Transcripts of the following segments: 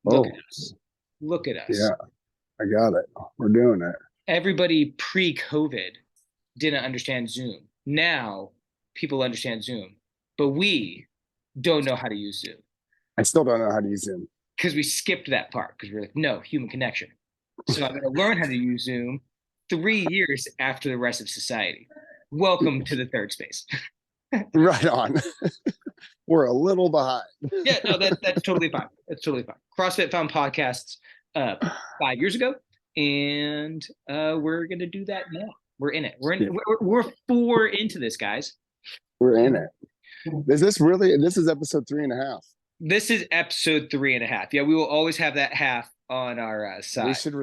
Look at Oh, us. Look at us. yeah, I got it. We're doing it. Everybody pre-COVID didn't understand Zoom. Now people understand Zoom, but we don't know how to use Zoom I still don't know how to use Zoom. because we skipped that part because we're like, no, human connection. So I'm going to learn how to use Zoom 3 years after the rest of society. Welcome to the third space. Right on. We're a little behind. Yeah, no, that's totally fine. That's totally fine. CrossFit found podcasts uh, 5 years ago, and we're gonna do that now. We're in it. Yeah, We're four into this, guys. we're in it. Is this really? This is episode 3.5. This is episode 3.5. Yeah, we will always have that half on our We side. should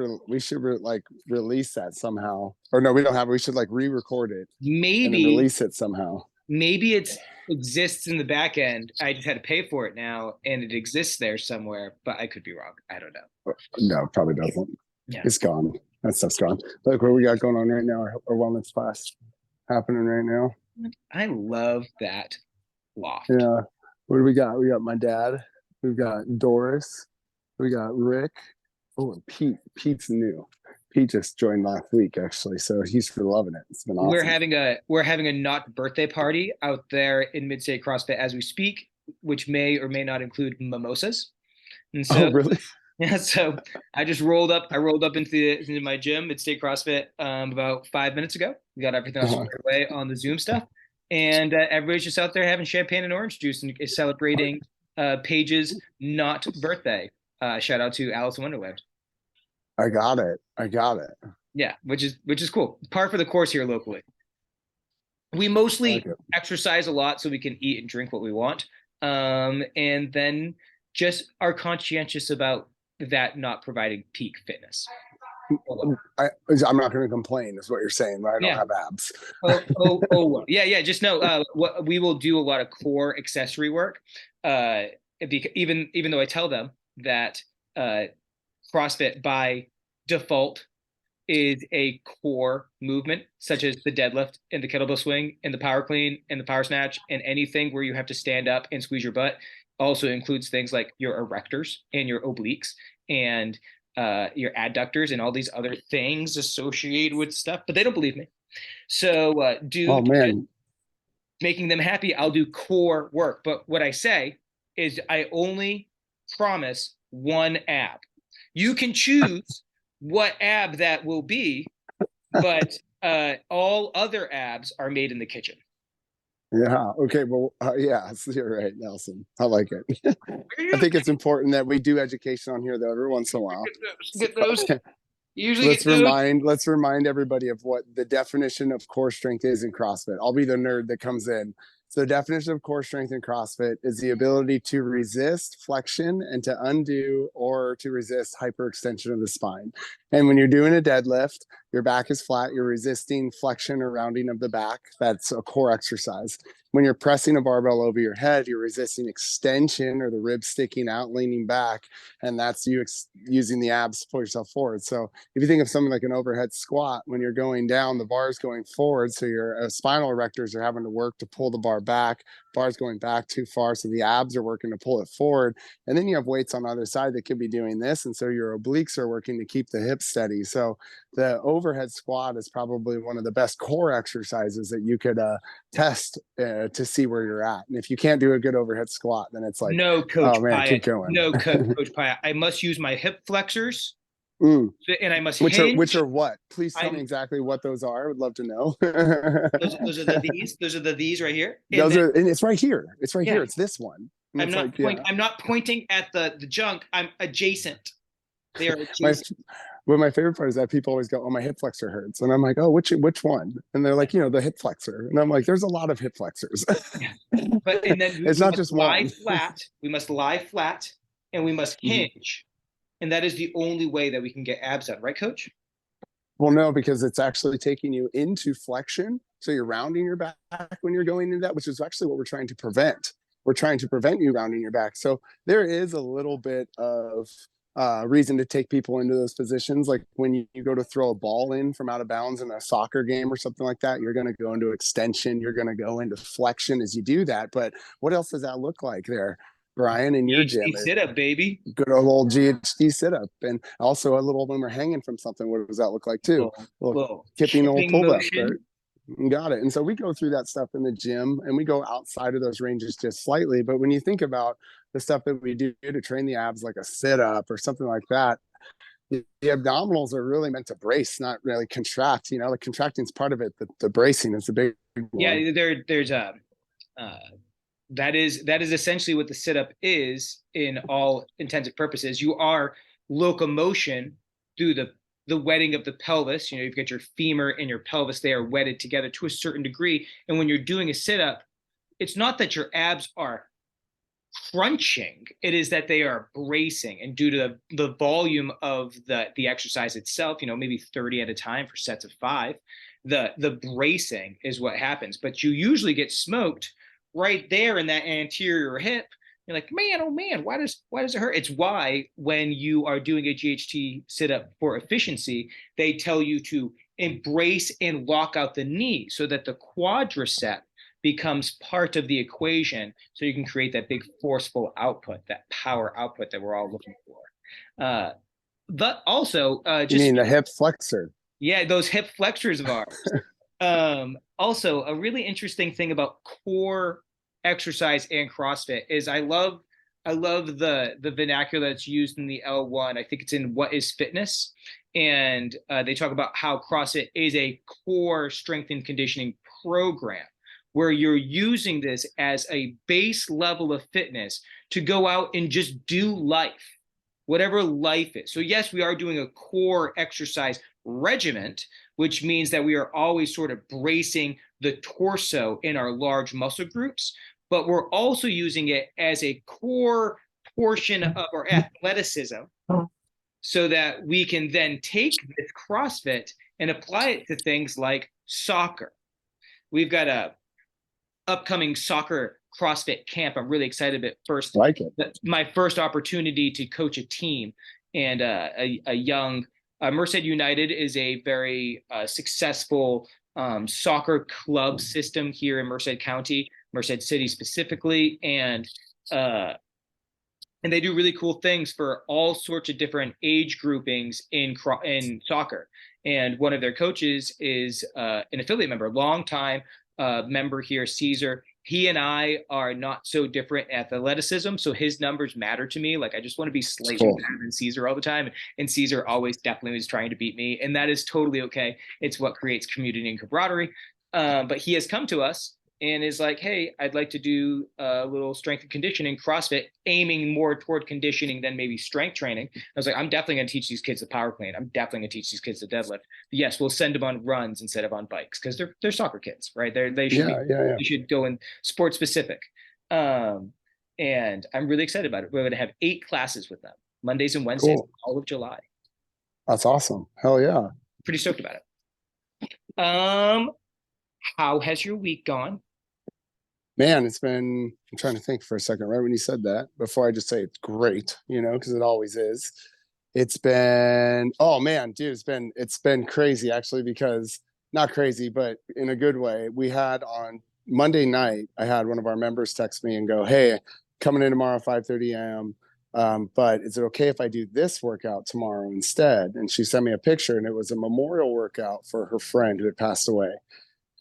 like release that somehow. Or no, we don't have. We should like re-record it and then Maybe release it somehow. maybe it exists in the back end. I just had to pay for it now, and it exists there somewhere, but I could be wrong. I don't know. No, probably doesn't. Yeah, It's gone. That stuff's gone. Look what we got going on right now. Our wellness class happening right now. I love that loft. Yeah. What do we got? We got my dad. We've got Doris. We got Rick. Oh, and Pete. Pete's new. Pete just joined last week, actually. So he's for loving it. It's been We're awesome. having a not birthday party out there in Mid-State CrossFit as we speak, which may or may not include mimosas. And Oh, so really? yeah, so I just rolled up. I rolled up into my gym, Mid-State CrossFit, about 5 minutes ago. We got everything else Uh-huh. squared away on the Zoom stuff, and everybody's just out there having champagne and orange juice and is celebrating Paige's not birthday. Shout out to Alice in Wonderland. I got it. I got it. Yeah, which is cool. Par for the course here locally. We I like mostly it. exercise a lot so we can eat and drink what we want, and then just are conscientious about that not providing peak fitness. I, I'm not going to complain, is what you're saying, but I don't Yeah. have abs. Oh. Yeah, yeah. Just know, what we will do a lot of core accessory work. Even though I tell them that CrossFit by default is a core movement, such as the deadlift and the kettlebell swing and the power clean and the power snatch and anything where you have to stand up and squeeze your butt. Also includes things like your erectors and your obliques and your adductors and all these other things associated with stuff. But they don't believe me. So Oh, due to man. making them happy, I'll do core work. But what I say is I only promise one ab. You can choose what ab that will be, but all other abs are made in the kitchen. Yeah. Okay. Well, yeah, you're right, Nelson. I like it. I think it's important that we do education on here, though, every once in a while. Get those. Usually get let's those. remind everybody of what the definition of core strength is in CrossFit. I'll be the nerd that comes in. So the definition of core strength in CrossFit is the ability to resist flexion and to undo or to resist hyperextension of the spine. And when you're doing a deadlift, your back is flat, you're resisting flexion or rounding of the back. That's a core exercise. When you're pressing a barbell over your head, you're resisting extension or the ribs sticking out, leaning back, and that's you using the abs to pull yourself forward. So if you think of something like an overhead squat, when you're going down, the bar is going forward, so your spinal erectors are having to work to pull the bar back. Bar's going back too far, so the abs are working to pull it forward. And then you have weights on the other side that could be doing this, and so your obliques are working to keep the hips steady. So the overhead squat is probably one of the best core exercises that you could test to see where you're at. And if you can't do a good overhead squat, then it's like, No, oh Coach man, Pyatt. keep going. No, Coach Pyatt. I must use my hip flexors Mm. and I must Which hinge. are what? Please tell me I'm exactly what those are. I would love to know. those are the these. Those are the these right here. And Those then are, and it's right here. It's right yeah, here. It's this one. And it's like, yeah. I'm not pointing at the junk. I'm adjacent. They are My adjacent. But my favorite part is that people always go, "Oh, my hip flexor hurts," and I'm like, "Oh, which one?" And they're like, "The hip flexor," and I'm like, "There's a lot of hip flexors. Yeah. But and then It's we not must just lie one." flat. We must lie flat, and we must Mhm. hinge, and that is the only way that we can get abs done, right, Coach? Well, no, because it's actually taking you into flexion. So you're rounding your back when you're going into that, which is actually what we're trying to prevent. We're trying to prevent you rounding your back. So there is a little bit of reason to take people into those positions. Like when you go to throw a ball in from out of bounds in a soccer game or something like that, you're going to go into extension. You're going to go into flexion as you do that. But what else does that look like there? Brian, in your gym. PhD sit up, baby. Good old GHD sit up, and also a little when we're hanging from something. What does that look like too? A little Little kipping old shipping pull up, right? motion. Got it. And so we go through that stuff in the gym, and we go outside of those ranges just slightly. But when you think about the stuff that we do to train the abs, like a sit up or something like that, the abdominals are really meant to brace, not really contract. You know, the contracting is part of it. The bracing is the big one. Yeah, there's a uh, that is essentially what the sit up is in all intents and purposes. You are locomotion through the wetting of the pelvis. You know, you've got your femur and your pelvis, they are wetted together to a certain degree. And when you're doing a sit up, it's not that your abs are crunching, it is that they are bracing. And due to the volume of the exercise itself, you know, maybe 30 at a time for sets of 5, the bracing is what happens. But you usually get smoked right there in that anterior hip. You're like, man, oh man, why does it hurt? It's why when you are doing a GHT sit up for efficiency, they tell you to embrace and lock out the knee so that the quadricep becomes part of the equation, so you can create that big forceful output, that power output that we're all looking for. But also, You just mean the hip flexor? yeah, those hip flexors of ours. Also, a really interesting thing about core exercise and CrossFit is I love the vernacular that's used in the L1. I think it's in What is Fitness, and they talk about how CrossFit is a core strength and conditioning program where you're using this as a base level of fitness to go out and just do life, whatever life is. So yes, we are doing a core exercise regiment, which means that we are always sort of bracing the torso in our large muscle groups, but we're also using it as a core portion of our athleticism so that we can then take this CrossFit and apply it to things like soccer. We've got a upcoming soccer CrossFit camp. I'm really excited about Like it. my first opportunity to coach a team, and a young Merced United is a very successful soccer club system here in Merced County, Merced City specifically, and they do really cool things for all sorts of different age groupings in soccer. And one of their coaches is an affiliate member, long time member here, Caesar. He and I are not so different athleticism, so his numbers matter to me. Like, I just want to be slightly better than Caesar all the time, and Caesar always definitely is trying to beat me, and that is totally okay. It's what creates community and camaraderie. But he has come to us and is like, hey, I'd like to do a little strength and conditioning CrossFit, aiming more toward conditioning than maybe strength training. I was like, I'm definitely going to teach these kids the power clean. I'm definitely going to teach these kids the deadlift. But yes, we'll send them on runs instead of on bikes because they're soccer kids, right? They should they should go in sport specific. And I'm really excited about it. We're going to have 8 classes with them, Mondays and Wednesdays, all of July. That's awesome. Hell yeah. Pretty stoked about it. How has your week gone? Man, I'm trying to think for a second, right when you said that, before I just say it's great, you know, because it always is. Oh man, dude, it's been crazy actually, because not crazy, but in a good way. We had on Monday night, I had one of our members text me and go, hey, coming in tomorrow, 5:30 a.m. But is it okay if I do this workout tomorrow instead? And she sent me a picture, and it was a memorial workout for her friend who had passed away.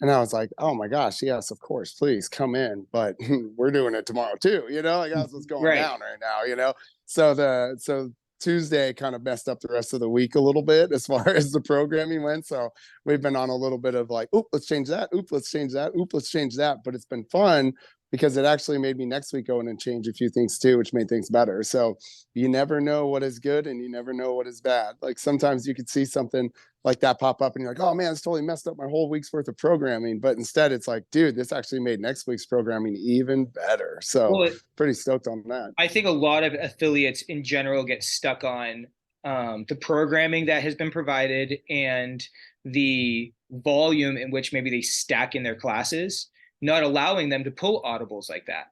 And I was like, oh my gosh, yes, of course, please come in. But we're doing it tomorrow too, you know, like that's what's going down right now, you know. So Tuesday kind of messed up the rest of the week a little bit as far as the programming went. So we've been on a little bit of like, oop, let's change that, oop, let's change that, oop, let's change that. But it's been fun because it actually made me next week go in and change a few things too, which made things better. So you never know what is good and you never know what is bad. Like sometimes you could see something like that pop up and you're like, oh man, it's totally messed up my whole week's worth of programming. But instead it's like, dude, this actually made next week's programming even better. So pretty stoked on that. I think a lot of affiliates in general get stuck on the programming that has been provided and the volume in which maybe they stack in their classes, not allowing them to pull audibles like that.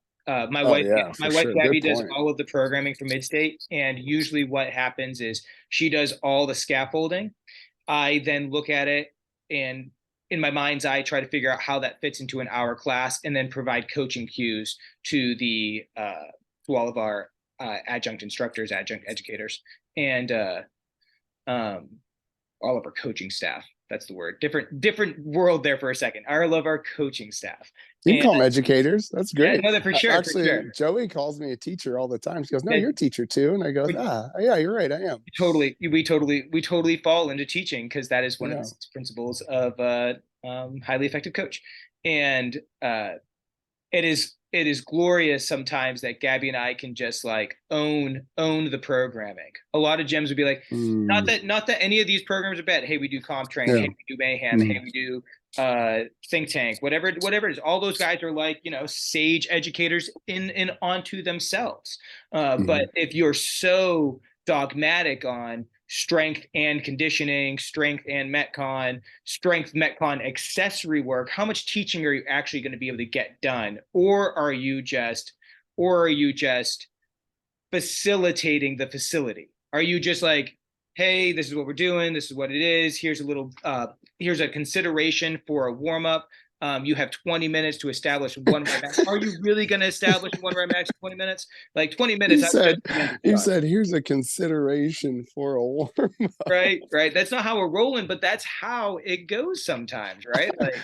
My wife Gabby does all of the programming for Midstate, and usually what happens is she does all the scaffolding. I then look at it and in my mind's eye try to figure out how that fits into an hour class, and then provide coaching cues to the to all of our adjunct instructors, adjunct educators, and um, all of our coaching staff. That's the word. Different world there for a second. I love our coaching staff. You can And call them educators. That's yeah, great. no, that for sure, for Actually, sure. Joey calls me a teacher all the time. She goes, "No, That you're a teacher too." And I go, we "Ah, yeah, you're right. I am." we totally fall into teaching because that is one of the Yeah. six principles of highly effective coach. And it is glorious sometimes that Gabby and I can just like own the programming. A lot of gyms would be like, not Mm, that any of these programs are bad. Hey, we do comp train. yeah. Hey, we do mayhem. Hey, Mm, we do think tank. Whatever it is. All those guys are like sage educators in onto themselves. But mm, if you're so dogmatic on strength and conditioning, strength and metcon, strength metcon accessory work, how much teaching are you actually going to be able to get done? Or are you just facilitating the facility? Are you just like, hey, this is what we're doing, this is what it is, here's a consideration for a warm-up. You have 20 minutes to establish one rep max. Are you really going to establish one rep max in 20 minutes? Like 20 You minutes, I would said, just begin to you start. said, here's a consideration for a warm Right. That's not how we're rolling, but that's how it goes sometimes, right? Like,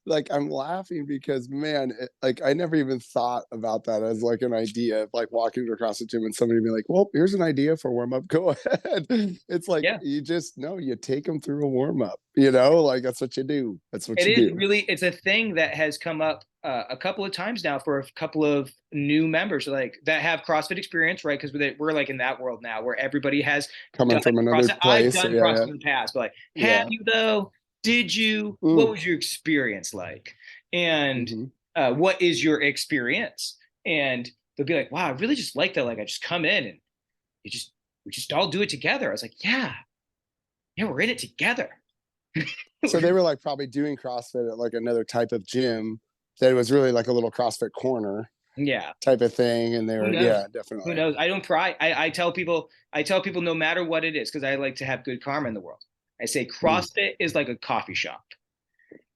like I'm laughing because man, like I never even thought about that as like an idea of like walking across the gym and somebody be like, "Well, here's an idea for warm up. Go ahead." It's like yeah, you just know you take them through a warm up. You know, like that's what you do. That's what it you is do. really, it's a thing that has come up a couple of times now for a couple of new members like that have CrossFit experience, right? Because we're like in that world now where everybody has Coming done from another CrossFit. I've place. done Yeah, CrossFit in the past, but like, have yeah, you though? Did you? yeah. What was your experience like? And Mm-hmm. what is your experience? And they'll be like, wow, I really just like that. Like, I just come in and we just all do it together. I was like, yeah, we're in it together. So they were like probably doing CrossFit at like another type of gym that was really like a little CrossFit corner Yeah. type of thing, and they Who were knows? yeah, Who definitely. knows? I don't pry. I tell people no matter what it is, because I like to have good karma in the world. I say Mm. CrossFit is like a coffee shop.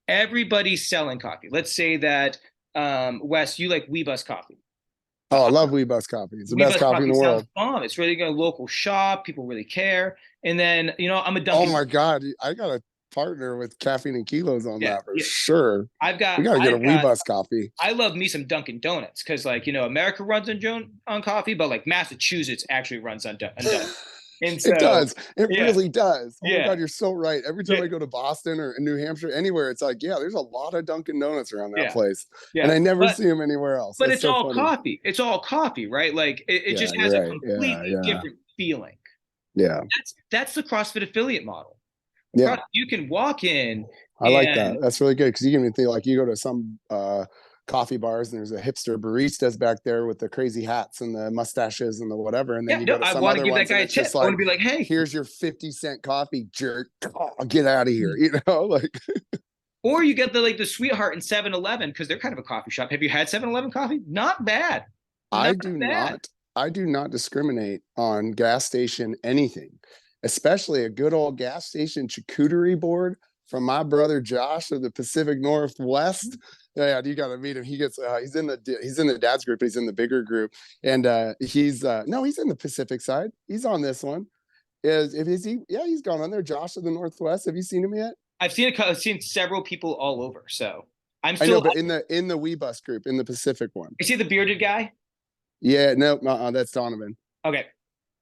Everybody's selling coffee. Let's say that Wes, you like WeBus coffee. Oh, I Uh, love WeBus coffee. It's the best WeBus coffee in coffee the sounds world. bomb. It's really a local shop. People really care. And then I'm a Oh Dunkin'. my God, I got to partner with Caffeine and Kilos on Yeah, that for yeah. sure. I've We got got to get a I've got WeBus coffee. I love me some Dunkin' Donuts because, like, America runs on coffee, but like Massachusetts actually runs on Dunkin'. And It so, does. It yeah, really does. Oh my yeah, God, you're so right. Every time yeah, I go to Boston or New Hampshire, anywhere, it's like, yeah, there's a lot of Dunkin' Donuts around that yeah, place. And yeah. I never But see them anywhere else. but That's it's so all funny. coffee. It's all coffee, right? Like it Yeah, just you're has a right. Yeah, completely yeah, different feeling. yeah, That's the CrossFit affiliate model. yeah. You can walk in I like that. and That's really good because you can even think like you go to some coffee bars and there's a hipster baristas back there with the crazy hats and the mustaches and the whatever, and then yeah, you no, go to I some want to other give that ones guy and a it's tip. just I want like, to be like, hey, here's your 50-cent coffee, jerk. Oh, get out of here, you know? Like or you get the sweetheart in 7-Eleven because they're kind of a coffee shop. Have you had 7-Eleven coffee? Not bad. I Not do bad. not, I do not discriminate on gas station anything, especially a good old gas station charcuterie board from my brother Josh of the Pacific Northwest. Yeah, you got to meet him. He's in the dad's group, but he's in the bigger group, and he's no, he's in the Pacific side. He's on this one. Is he? Yeah, he's gone on there. Josh of the Northwest. Have you seen him yet? I've seen several people all over. So I'm I know, still. but in the Wee Bus group, in the Pacific one. I see the bearded guy. Yeah, no, that's Donovan. Okay,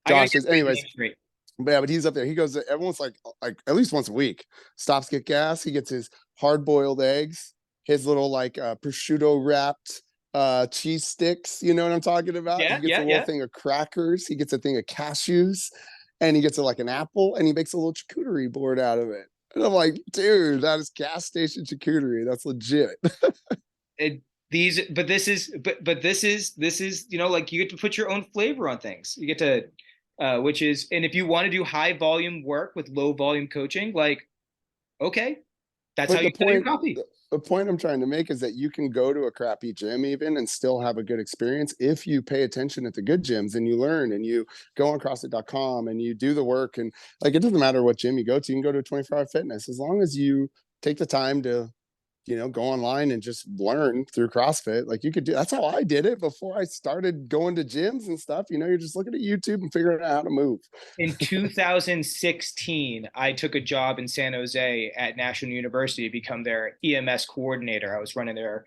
I gotta Josh get is, his anyways. name straight. But yeah, but he's up there. He goes everyone's like at least once a week. Stops get gas. He gets his hard boiled eggs, his little like prosciutto wrapped cheese sticks. You know what I'm talking about? Yeah, He gets a yeah, little yeah. thing of crackers. He gets a thing of cashews, and he gets like an apple, and he makes a little charcuterie board out of it. And I'm like, dude, that is gas station charcuterie. That's legit. It, these, but this is like you get to put your own flavor on things. You get to, which is, and if you want to do high volume work with low volume coaching, like okay, that's how But you sell your coffee. the point I'm trying to make is that you can go to a crappy gym even and still have a good experience if you pay attention at the good gyms and you learn and you go on CrossFit.com and you do the work, and like it doesn't matter what gym you go to. You can go to 24 Hour Fitness as long as you take the time to go online and just learn through CrossFit. Like you could do, that's how I did it before I started going to gyms and stuff. You're just looking at YouTube and figuring out how to move. In 2016, I took a job in San Jose at National University to become their EMS coordinator. I was running their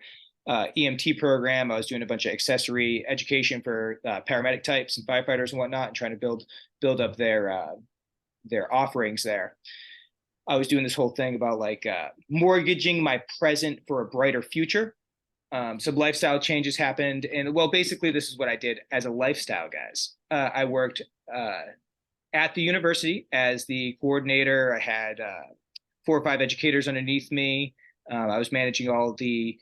EMT program. I was doing a bunch of accessory education for paramedic types and firefighters and whatnot, and trying to build up their offerings there. I was doing this whole thing about like mortgaging my present for a brighter future. Some lifestyle changes happened, and well, basically, this is what I did as a lifestyle, guys. I worked at the university as the coordinator. I had 4 or 5 educators underneath me. I was managing all the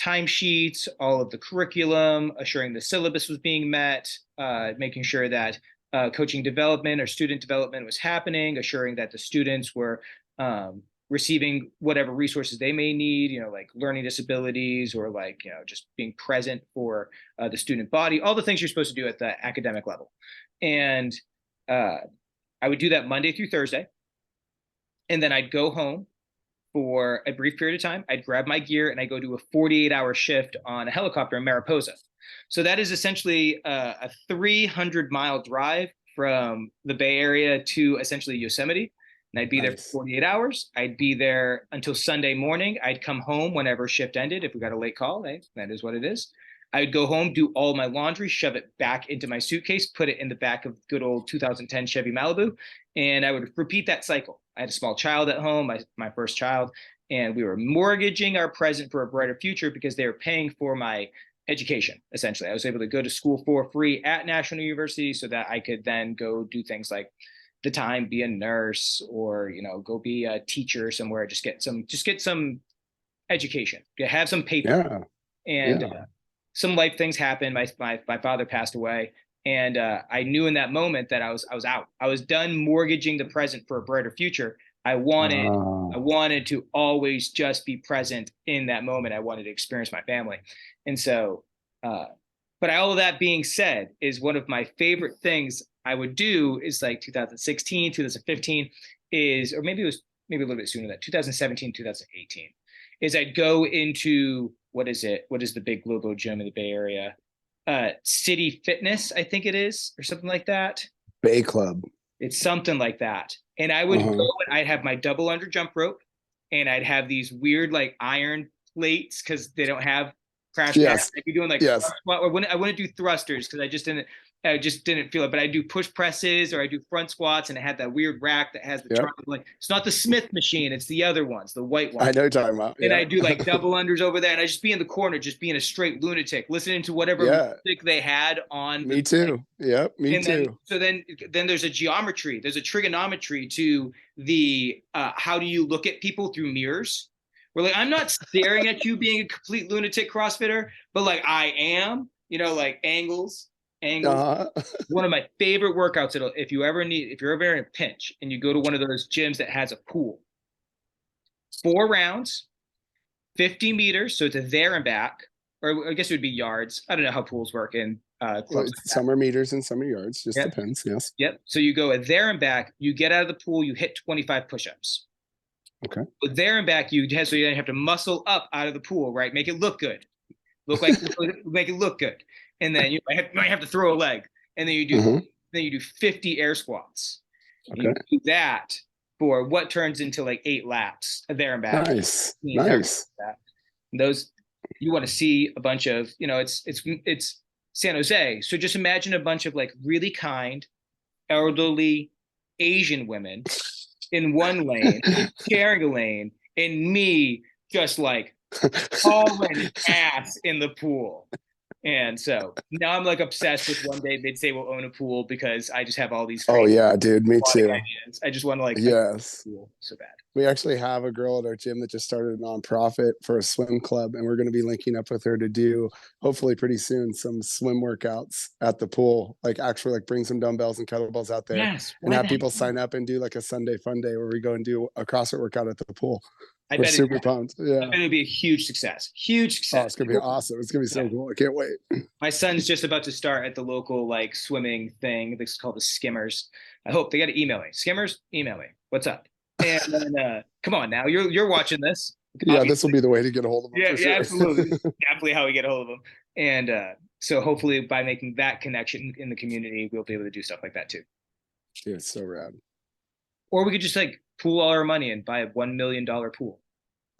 timesheets, all of the curriculum, assuring the syllabus was being met, making sure that coaching development or student development was happening, assuring that the students were receiving whatever resources they may need, like learning disabilities or like, just being present for the student body, all the things you're supposed to do at the academic level. And I would do that Monday through Thursday. And then I'd go home for a brief period of time. I'd grab my gear and I go do a 48-hour shift on a helicopter in Mariposa. So that is essentially a 300-mile drive from the Bay Area to essentially Yosemite. And I'd be there for 48 hours. I'd be there until Sunday morning. I'd come home whenever shift ended. If we got a late call, that is what it is. I'd go home, do all my laundry, shove it back into my suitcase, put it in the back of good old 2010 Chevy Malibu, and I would repeat that cycle. I had a small child at home, my first child, and we were mortgaging our present for a brighter future because they were paying for my education, essentially. I was able to go to school for free at National University so that I could then go do things like the time be a nurse or, go be a teacher somewhere, just get some education, have some paper. Yeah. And some life things happened. My father passed away, and I knew in that moment that I was out. I was done mortgaging the present for a brighter future. I wanted to always just be present in that moment. I wanted to experience my family, and so. But all of that being said, is one of my favorite things I would do is like 2016, 2015 is, or maybe it was a little bit sooner than that, 2017, 2018, is I'd go into what is the big Globo gym in the Bay Area? City Fitness, I think it is, or something like that. Bay Club. It's something like that. And I would go and I'd have my double under jump rope, and I'd have these weird like iron plates because they don't have crash pads. I'd be doing like I wouldn't do thrusters because I just didn't feel it. But I do push presses or I do front squats, and it had that weird rack that has the triangle. Like it's not the Smith machine, it's the other ones, the white ones. I know what you're talking about. And I do like double unders over there, and I just be in the corner, just being a straight lunatic, listening to whatever music they had on. Me too. Yep, me too. Then there's a geometry, there's a trigonometry to the how do you look at people through mirrors? We're like, I'm not staring at you being a complete lunatic CrossFitter, but like I am, like angles. One of my favorite workouts. If you're ever in a pinch and you go to one of those gyms that has a pool, 4 rounds, 50 meters. So it's a there and back, or I guess it would be yards. I don't know how pools work in clubs. Some are meters and some are yards. Just depends. Yes. Yep. So you go a there and back, you get out of the pool, you hit 25 push-ups. Okay. But there and back, so you have to muscle up out of the pool, right? Make it look good. Make it look good. And then you might have to throw a leg. And then you do 50 air squats. Okay. You do that for what turns into like 8 laps there and back. Nice. Those, you want to see a bunch of, it's San Jose. So just imagine a bunch of like really kind, elderly Asian women in one lane, sharing a lane, and me just like hauling ass in the pool. And so now I'm like obsessed with one day they'd say we'll own a pool because I just have all these. Oh yeah, dude, me too. Ideas. I just want to like pool so bad. We actually have a girl at our gym that just started a nonprofit for a swim club, and we're going to be linking up with her to do hopefully pretty soon some swim workouts at the pool. Like actually like bring some dumbbells and kettlebells out there and have people sign up and do like a Sunday fun day where we go and do a CrossFit workout at the pool. We're super pumped. Yeah. I bet it'll be a huge success. Huge success. Oh, it's going to be awesome. It's going to be so cool. I can't wait. My son's just about to start at the local like swimming thing. It's called the Skimmers. I hope they got to email me. Skimmers, email me. What's up? And then, come on now. You're watching this. Yeah, this will be the way to get a hold of them Yeah, for yeah, sure. absolutely. This is definitely how we get a hold of them. And so hopefully by making that connection in the community, we'll be able to do stuff like that too. Yeah, it's so rad. Or we could just like pool all our money and buy a $1 million pool.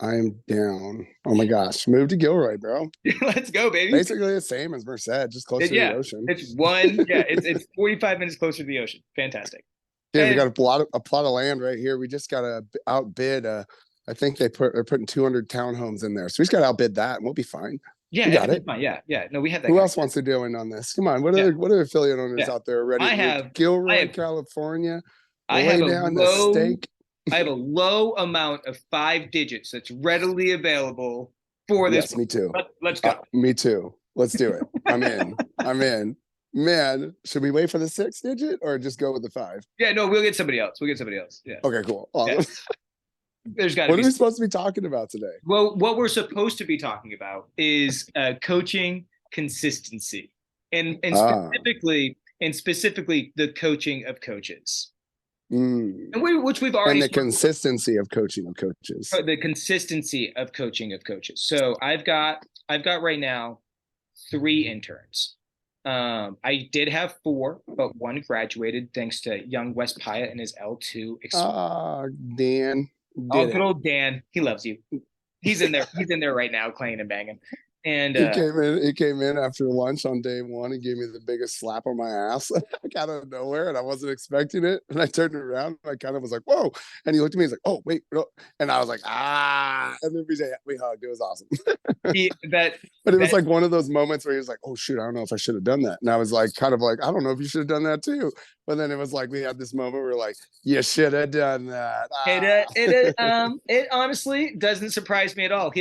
I am down. Oh my gosh. Move to Gilroy, bro. Let's go, baby. Basically the same as Merced, just closer to the Yeah, ocean. it's 45 minutes closer to the ocean. Fantastic. Yeah, we And got a plot of land right here. We just got to outbid. I think they're putting 200 townhomes in there, so we just got to outbid that, and we'll be fine. yeah, We got everything's it. fine. Yeah, yeah. No, we have that Who kind else wants to do in on this? Come on, yeah, what are affiliate owners yeah. out there ready I to move to have I Gilroy, have California? I Lay have a down the low stake. I have a low amount of 5 digits that's readily available for this. Yes, me too. Let's go. Me too. Let's do it. I'm in. I'm in. Man, should we wait for the 6 digit or just go with the 5? Yeah, no, we'll get somebody else. We'll get somebody else. Yeah. Okay, cool. Yeah. Awesome. There's got to What be. are we supposed to be talking about today? Well, what we're supposed to be talking about is coaching consistency, and Ah, specifically the coaching of coaches, mm. which we've And already the consistency of coaching of coaches. the consistency of coaching of coaches. So I've got right now 3 interns. I did have 4, but one graduated thanks to young Wes Pyatt and his L2 experience. Ah, Dan Oh, did good it. old Dan. He loves you. He's in there. He's in there right now, clanging and banging. And He came in. He came in after lunch on day one and gave me the biggest slap on my ass, like out of nowhere, and I wasn't expecting it. And I turned around, and I kind of was like, "Whoa!" And he looked at me. He's like, "Oh, wait," no. And I was like, "Ah!" And then we hugged. It was awesome. that But it was that like one of those moments where he was like, "Oh shoot, I don't know if I should have done that." And I was like, kind of like, "I don't know if you should have done that too." But then it was like we had this moment where we're like, "You should have done that." it honestly doesn't surprise me at all.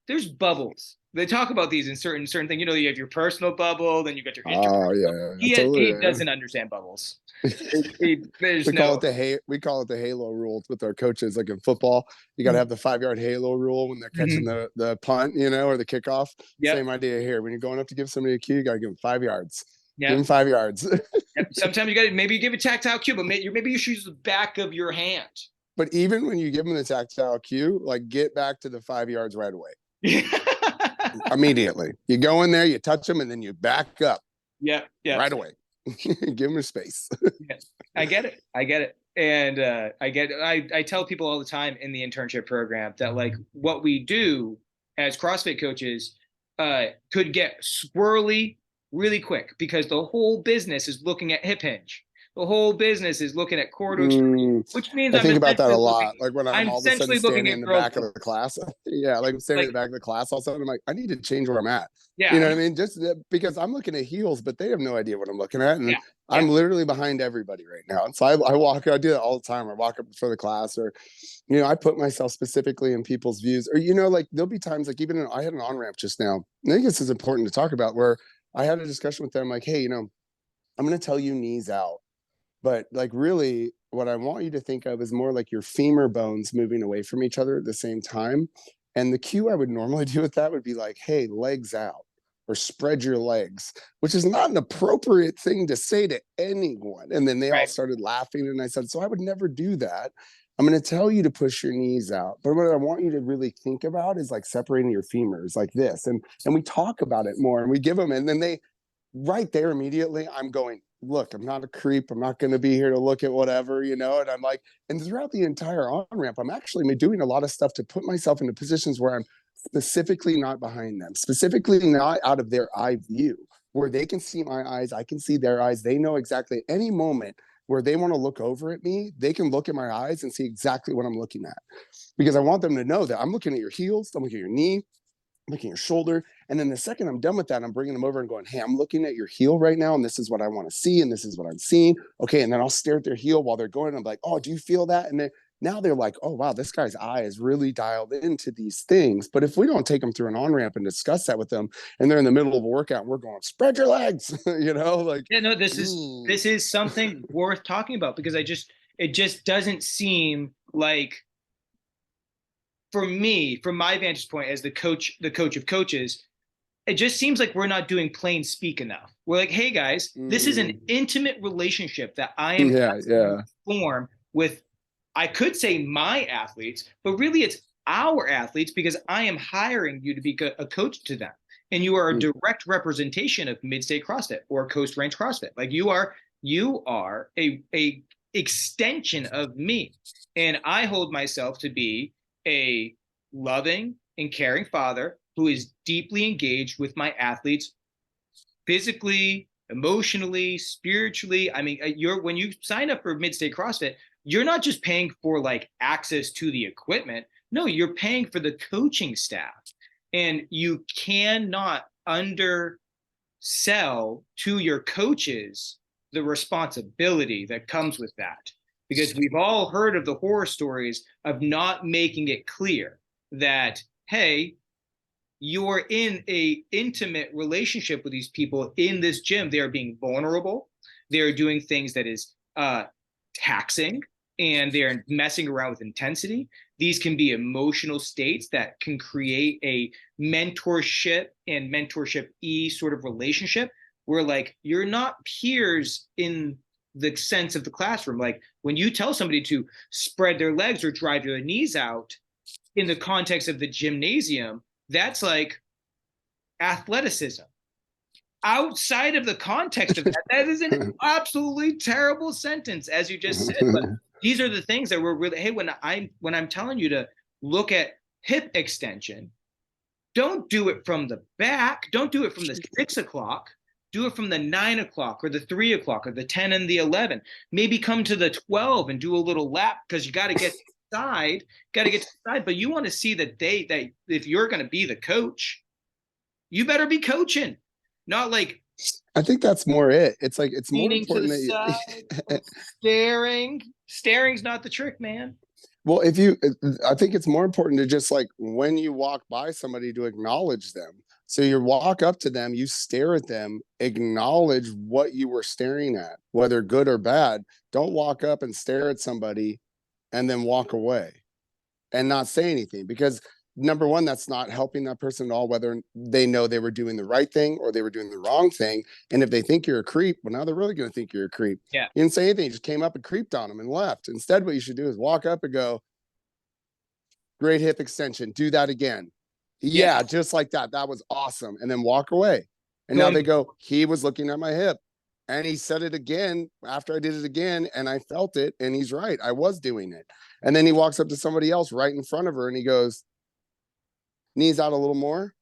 There's bubbles. They talk about these in certain things. You have your personal bubble, then you got your Oh interpersonal. yeah, totally. He Yeah. doesn't understand bubbles. We call it the halo rule with our coaches. Like in football, you got to have the 5-yard halo rule when they're catching the punt, or the kickoff. Yep. Same idea here. When you're going up to give somebody a cue, you got to give them 5 yards. Yep. Give them 5 yards. Yep. Sometimes you got to maybe give a tactile cue, but maybe you should use the back of your hand. But even when you give them the tactile cue, like get back to the 5 yards right away. Immediately. You go in there, you touch them, and then you back up. Yeah. Right away. Give them space. Yeah. I get it. And I tell people all the time in the internship program that like what we do as CrossFit coaches could get squirrely really quick because the whole business is looking at hip hinge. The whole business is looking at core to extreme, which means I think about that a lot. Like when I'm all of a sudden standing in the back of the class. Yeah, like I'm standing in the back of the class, all of a sudden I'm like, I need to change where I'm at. Yeah. You know what I mean? Just because I'm looking at heels, but they have no idea what I'm looking at. And I'm literally behind everybody right now. And so I do that all the time. I walk up before the class or, I put myself specifically in people's views or, like there'll be times like even I had an on-ramp just now. I think this is important to talk about where I had a discussion with them like, hey, I'm going to tell you knees out. But like really what I want you to think of is more like your femur bones moving away from each other at the same time. And the cue I would normally do with that would be like, hey, legs out or spread your legs, which is not an appropriate thing to say to anyone. And then they all started laughing. And I said, so I would never do that. I'm going to tell you to push your knees out. But what I want you to really think about is like separating your femurs like this. And we talk about it more and we give them, and then they right there immediately, I'm going, look, I'm not a creep. I'm not going to be here to look at whatever, and I'm like, and throughout the entire on-ramp, I'm actually doing a lot of stuff to put myself into positions where I'm specifically not behind them, specifically not out of their eye view, where they can see my eyes, I can see their eyes. They know exactly any moment where they want to look over at me, they can look at my eyes and see exactly what I'm looking at. Because I want them to know that I'm looking at your heels, I'm looking at your knee, looking at your shoulder. And then the second I'm done with that, I'm bringing them over and going, hey, I'm looking at your heel right now. And this is what I want to see. And this is what I'm seeing. Okay. And then I'll stare at their heel while they're going. I'm like, oh, do you feel that? And then now they're like, oh, wow, this guy's eye is really dialed into these things. But if we don't take them through an on-ramp and discuss that with them, and they're in the middle of a workout, and we're going, spread your legs, like. Yeah, no, this is something worth talking about because it just doesn't seem like, for me, from my vantage point as the coach of coaches, it just seems like we're not doing plain speak enough. We're like, hey guys, this is an intimate relationship that I am to form with I could say my athletes, but really it's our athletes because I am hiring you to be a coach to them. And you are a direct representation of Mid-State CrossFit or Coast Range CrossFit. Like you are a extension of me. And I hold myself to be a loving and caring father who is deeply engaged with my athletes physically, emotionally, spiritually. I mean, when you sign up for Mid-State CrossFit, you're not just paying for like access to the equipment. No, you're paying for the coaching staff. And you cannot undersell to your coaches the responsibility that comes with that. Because we've all heard of the horror stories of not making it clear that, hey, you're in a intimate relationship with these people in this gym. They are being vulnerable. They're doing things that is taxing, and they're messing around with intensity. These can be emotional states that can create a mentorship and mentorship-y sort of relationship where like you're not peers in the sense of the classroom. Like when you tell somebody to spread their legs or drive their knees out in the context of the gymnasium, that's like athleticism. Outside of the context of that, that is an absolutely terrible sentence, as you just said. But these are the things that we're really, hey, when I'm telling you to look at hip extension, don't do it from the back. Don't do it from the 6 o'clock. Do it from the 9 o'clock or the 3 o'clock or the 10 and the 11. Maybe come to the 12 and do a little lap because you got to get side, got to get to the side. But you want to see that that if you're going to be the coach, you better be coaching, not like I think that's more it. It's like it's more leaning to the important that side, staring. Staring's not the trick, man. well, I think it's more important to just like when you walk by somebody to acknowledge them. So you walk up to them, you stare at them, acknowledge what you were staring at, whether good or bad. Don't walk up and stare at somebody and then walk away and not say anything, because number one, that's not helping that person at all, whether they know they were doing the right thing or they were doing the wrong thing. And if they think you're a creep, well, now they're really going to think you're a creep. Yeah. You didn't say anything, you just came up and creeped on them and left. Instead, what you should do is walk up and go, great hip extension, do that again. Yeah, just like that. That was awesome. And then walk away. And now they go, he was looking at my hip. And he said it again after I did it again, and I felt it, and he's right. I was doing it. And then he walks up to somebody else right in front of her, and he goes, knees out a little more.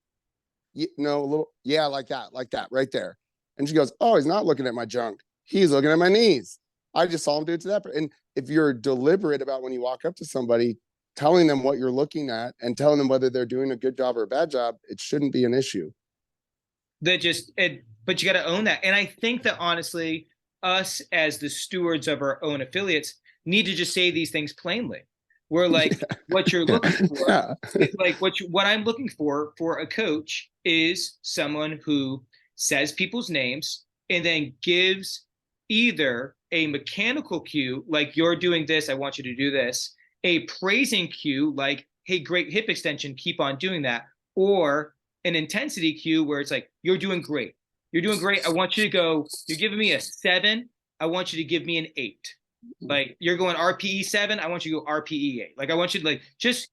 No, a little, yeah, like that, right there. And she goes, oh, he's not looking at my junk. He's looking at my knees. I just saw him do it to that. And if you're deliberate about when you walk up to somebody, telling them what you're looking at and telling them whether they're doing a good job or a bad job, it shouldn't be an issue. But you got to own that. And I think that honestly, us as the stewards of our own affiliates need to just say these things plainly. We're like, what you're looking for, like what I'm looking for a coach is someone who says people's names and then gives either a mechanical cue, like you're doing this, I want you to do this, a praising cue, like, hey, great hip extension, keep on doing that, or an intensity cue where it's like, you're doing great. You're doing great. I want you to go, you're giving me a 7. I want you to give me an 8. Like you're going RPE 7. I want you to go RPE 8. Like I want you to like just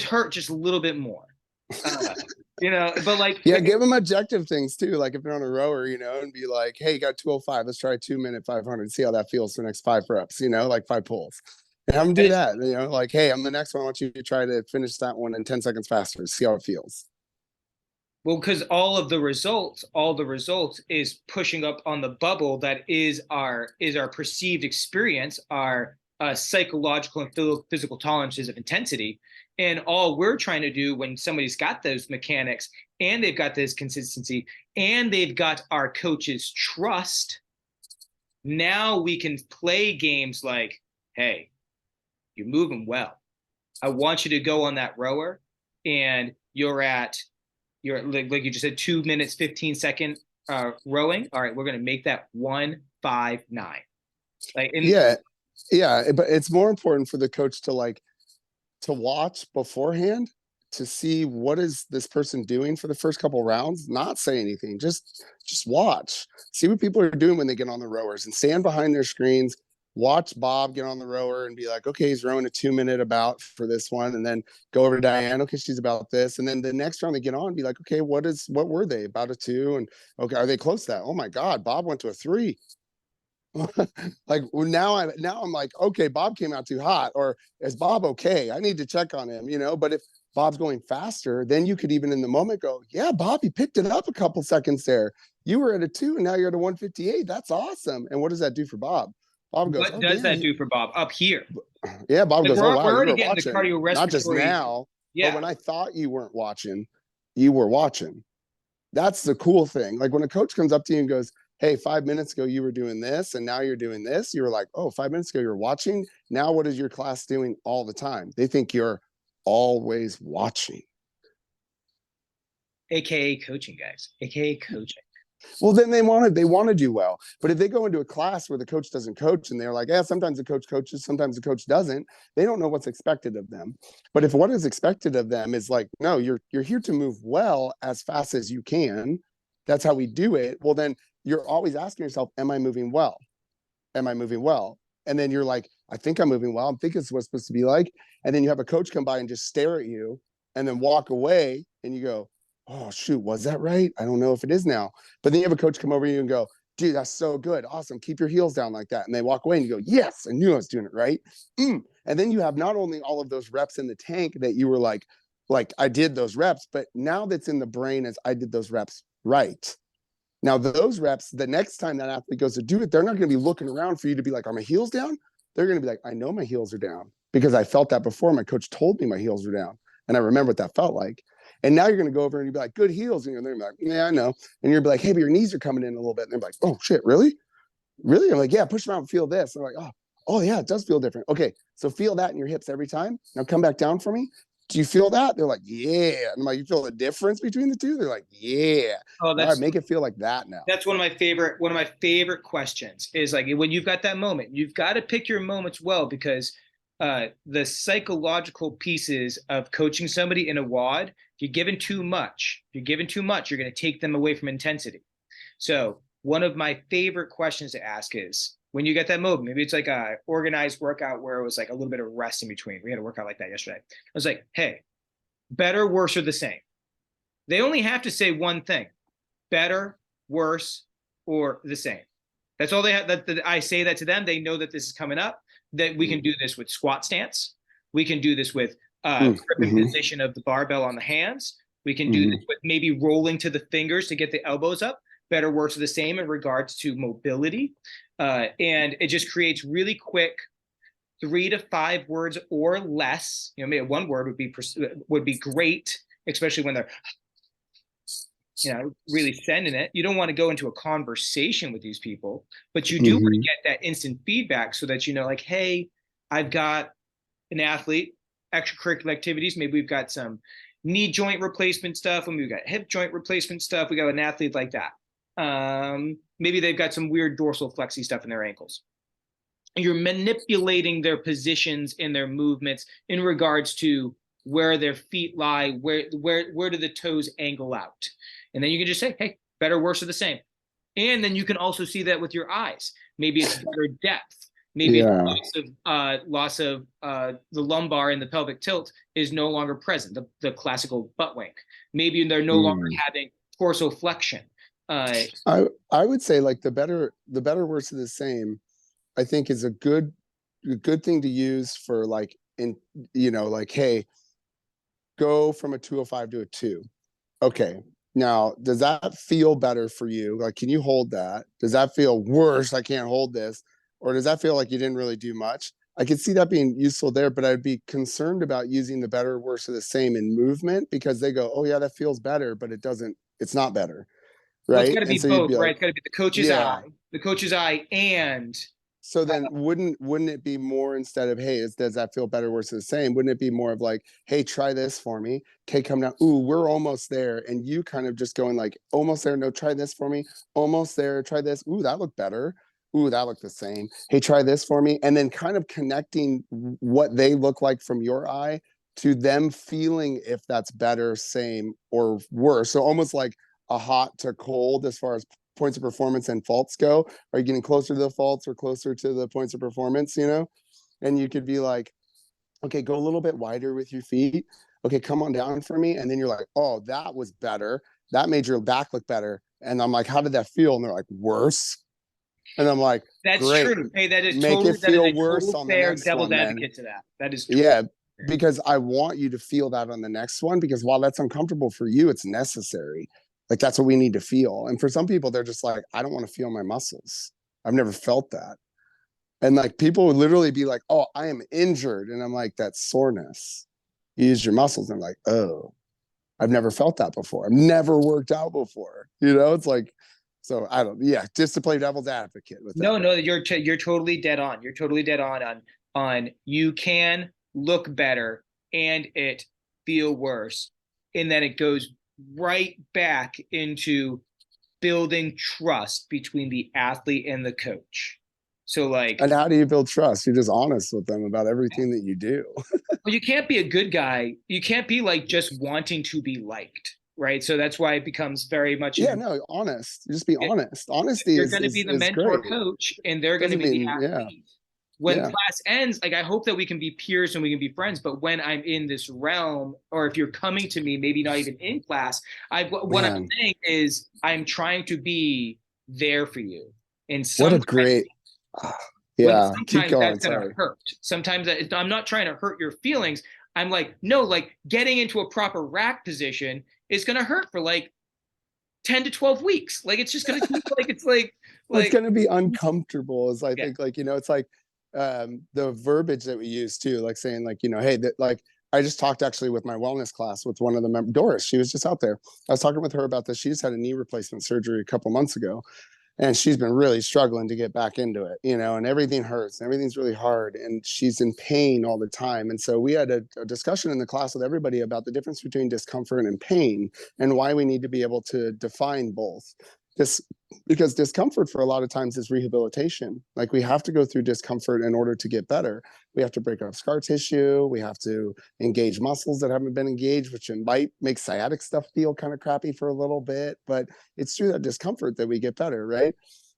hurt just a little bit more. But like yeah, give them objective things too. Like if they're on a rower, and be like, hey, you got 205. Let's try a 2-minute 500. See how that feels for the next 5 reps. Like 5 pulls. And have them do that. Like, hey, I'm the next one. I want you to try to finish that one in 10 seconds faster. See how it feels. Well, because all the results is pushing up on the bubble that is our perceived experience, our psychological and physical tolerances of intensity. And all we're trying to do when somebody's got those mechanics and they've got this consistency and they've got our coach's trust, now we can play games like, hey, you're moving well. I want you to go on that rower and you're like you just said, 2 minutes, 15-second rowing. All right, we're going to make that 1:59. Like, yeah, but it's more important for the coach to watch beforehand to see what is this person doing for the first couple rounds. Not say anything, just watch, see what people are doing when they get on the rowers, and stand behind their screens. watch Bob get on the rower and be like, okay, he's rowing a 2-minute about for this one, and then go over to Diane. Okay, she's about this, and then the next round they get on, be like, okay, what were they about a 2? And okay, are they close to that? Oh my God, Bob went to a 3. Like now I'm like, okay, Bob came out too hot, or is Bob okay? I need to check on him, But if Bob's going faster, then you could even in the moment go, yeah, Bob, you picked it up a couple seconds there. You were at a 2 and now you're at a 158. That's awesome. And what does that do for Bob? Bob goes, What oh does damn, that do for Bob up here? yeah. Bob Like goes, oh wow, we're you already were getting the watching. Not just cardiorespiratory. now, but Yeah. when I thought you weren't watching, you were watching. That's the cool thing. Like when a coach comes up to you and goes, hey, 5 minutes ago you were doing this and now you're doing this, you were like, oh, 5 minutes ago you're watching. Now what is your class doing all the time? They think you're always watching. AKA coaching, guys. AKA coaching. Well, then they want to do well. But if they go into a class where the coach doesn't coach and they're like, yeah, sometimes the coach coaches, sometimes the coach doesn't, they don't know what's expected of them. But if what is expected of them is like, no, you're here to move well as fast as you can. That's how we do it. Well, then you're always asking yourself, am I moving well? Am I moving well? And then you're like, I think I'm moving well. I'm thinking it's what's supposed to be like. And then you have a coach come by and just stare at you and then walk away and you go, oh, shoot, was that right? I don't know if it is now. But then you have a coach come over to you and go, dude, that's so good. Awesome. Keep your heels down like that. And they walk away and you go, yes, I knew I was doing it right. And then you have not only all of those reps in the tank that you were like I did those reps, but now that's in the brain as I did those reps right. Now, those reps, the next time that athlete goes to do it, they're not going to be looking around for you to be like, are my heels down? They're going to be like, I know my heels are down because I felt that before. My coach told me my heels were down. And I remember what that felt like. And now you're going to go over and you'll be like, good heels. And they're going to be like, yeah, I know. And you're be like, hey, but your knees are coming in a little bit. And they're like, oh, shit, really? Really? I'm like, yeah, push them out and feel this. And they're like, oh, yeah, it does feel different. Okay, so feel that in your hips every time. Now come back down for me. Do you feel that? They're like, yeah. And I'm like, you feel the difference between the two? They're like, yeah. Oh, All right, make it feel like that now. that's one of my favorite questions is like when you've got that moment, you've got to pick your moments well because the psychological pieces of coaching somebody in a WOD, if you're given too much, you're going to take them away from intensity. So one of my favorite questions to ask is when you get that moment, maybe it's like a organized workout where it was like a little bit of rest in between. We had a workout like that yesterday. I was like, hey, better, worse, or the same. They only have to say one thing: better, worse, or the same. That's all they have. That I say that to them. They know that this is coming up, that we can do this with squat stance. We can do this with grip and position of the barbell on the hands. We can do this with maybe rolling to the fingers to get the elbows up. Better, worse, or the same in regards to mobility. And it just creates really quick 3 to 5 words or less. Maybe one word would be great, especially when they're really sending it. You don't want to go into a conversation with these people, but you do want to get that instant feedback so that like, hey, I've got an athlete, extracurricular activities. Maybe we've got some knee joint replacement stuff, and we've got hip joint replacement stuff. We got an athlete like that. Maybe they've got some weird dorsal flexy stuff in their ankles. You're manipulating their positions and their movements in regards to where their feet lie, where do the toes angle out. And then you can just say, hey, better, worse, or the same. And then you can also see that with your eyes. Maybe it's better depth. Maybe loss of the lumbar and the pelvic tilt is no longer present, the classical butt wink. Maybe they're no longer having torso flexion. I would say like the better, worse, or the same, I think is a good thing to use for like like, hey, go from a 205 to a 2. Okay. Now, does that feel better for you? Like, can you hold that? Does that feel worse? I can't hold this. Or does that feel like you didn't really do much? I could see that being useful there, but I'd be concerned about using the better, worse, or the same in movement because they go, oh yeah, that feels better, but it's not better. Right. Well, it's got to be both, right? Like, it's got to be the coach's eye, and so then wouldn't it be more, instead of, hey, does that feel better, worse, or the same? Wouldn't it be more of like, hey, try this for me. Okay, come down. Ooh, we're almost there. And you kind of just going like, almost there. No, try this for me. Almost there. Try this. Ooh, that looked better. Ooh, that looked the same. Hey, try this for me. And then kind of connecting what they look like from your eye to them feeling if that's better, same, or worse. So almost like a hot to cold as far as points of performance and faults go. Are you getting closer to the faults or closer to the points of performance, you know? And you could be like, okay, go a little bit wider with your feet. Okay, come on down for me. And then you're like, oh, that was better. That made your back look better. And I'm like, how did that feel? And they're like, worse. And I'm like, That's great. true. Hey, Make it that is feel a worse total on the fair next devil's one, then. advocate to that. That is totally Yeah, fair. because I want you to feel that on the next one, because while that's uncomfortable for you, it's necessary. Like that's what we need to feel. And for some people, they're just like, I don't want to feel my muscles. I've never felt that. And like people would literally be like, oh, I am injured. And I'm like, that's soreness. You use your muscles. And I'm like, oh, I've never felt that before. I've never worked out before. You know, it's like, so I don't, yeah, just to play devil's advocate with that. No, you're totally dead on. You're totally dead on you can look better and it feel worse, and then it goes right back into building trust between the athlete and the coach. So like, And how do you build trust? You're just honest with them about everything that you do. well, you can't be a good guy. You can't be like just wanting to be liked, right? So that's why it becomes very much Yeah, no, honest. Just be it, honest. Honesty you're is going to be is the is mentor great. coach and they're going to Doesn't be the mean, yeah, athlete. When yeah, class ends, like I hope that we can be peers and we can be friends, but when I'm in this realm, or if you're coming to me, maybe not even in class, what I'm man. saying is I'm trying to be there for you. And What a sometimes great, ah, yeah. Keep sometimes going. that's going to Sorry. hurt. Sometimes I'm not trying to hurt your feelings. I'm like, no, like getting into a proper rack position is going to hurt for like 10 to 12 weeks. Like it's just going to keep like, it's It's like, going to be uncomfortable. Is I yeah. think like it's like the verbiage that we use too, like saying like hey that like I just talked actually with my wellness class with one of the members, Doris. She was just out there. I was talking with her about this. She just had a knee replacement surgery a couple months ago, and she's been really struggling to get back into it, and everything hurts and everything's really hard and she's in pain all the time. And so we had a discussion in the class with everybody about the difference between discomfort and pain and why we need to be able to define both. This because discomfort for a lot of times is rehabilitation. Like we have to go through discomfort in order to get better. We have to break up scar tissue. We have to engage muscles that haven't been engaged, which might make sciatic stuff feel kind of crappy for a little bit, but it's through that discomfort that we get better, right?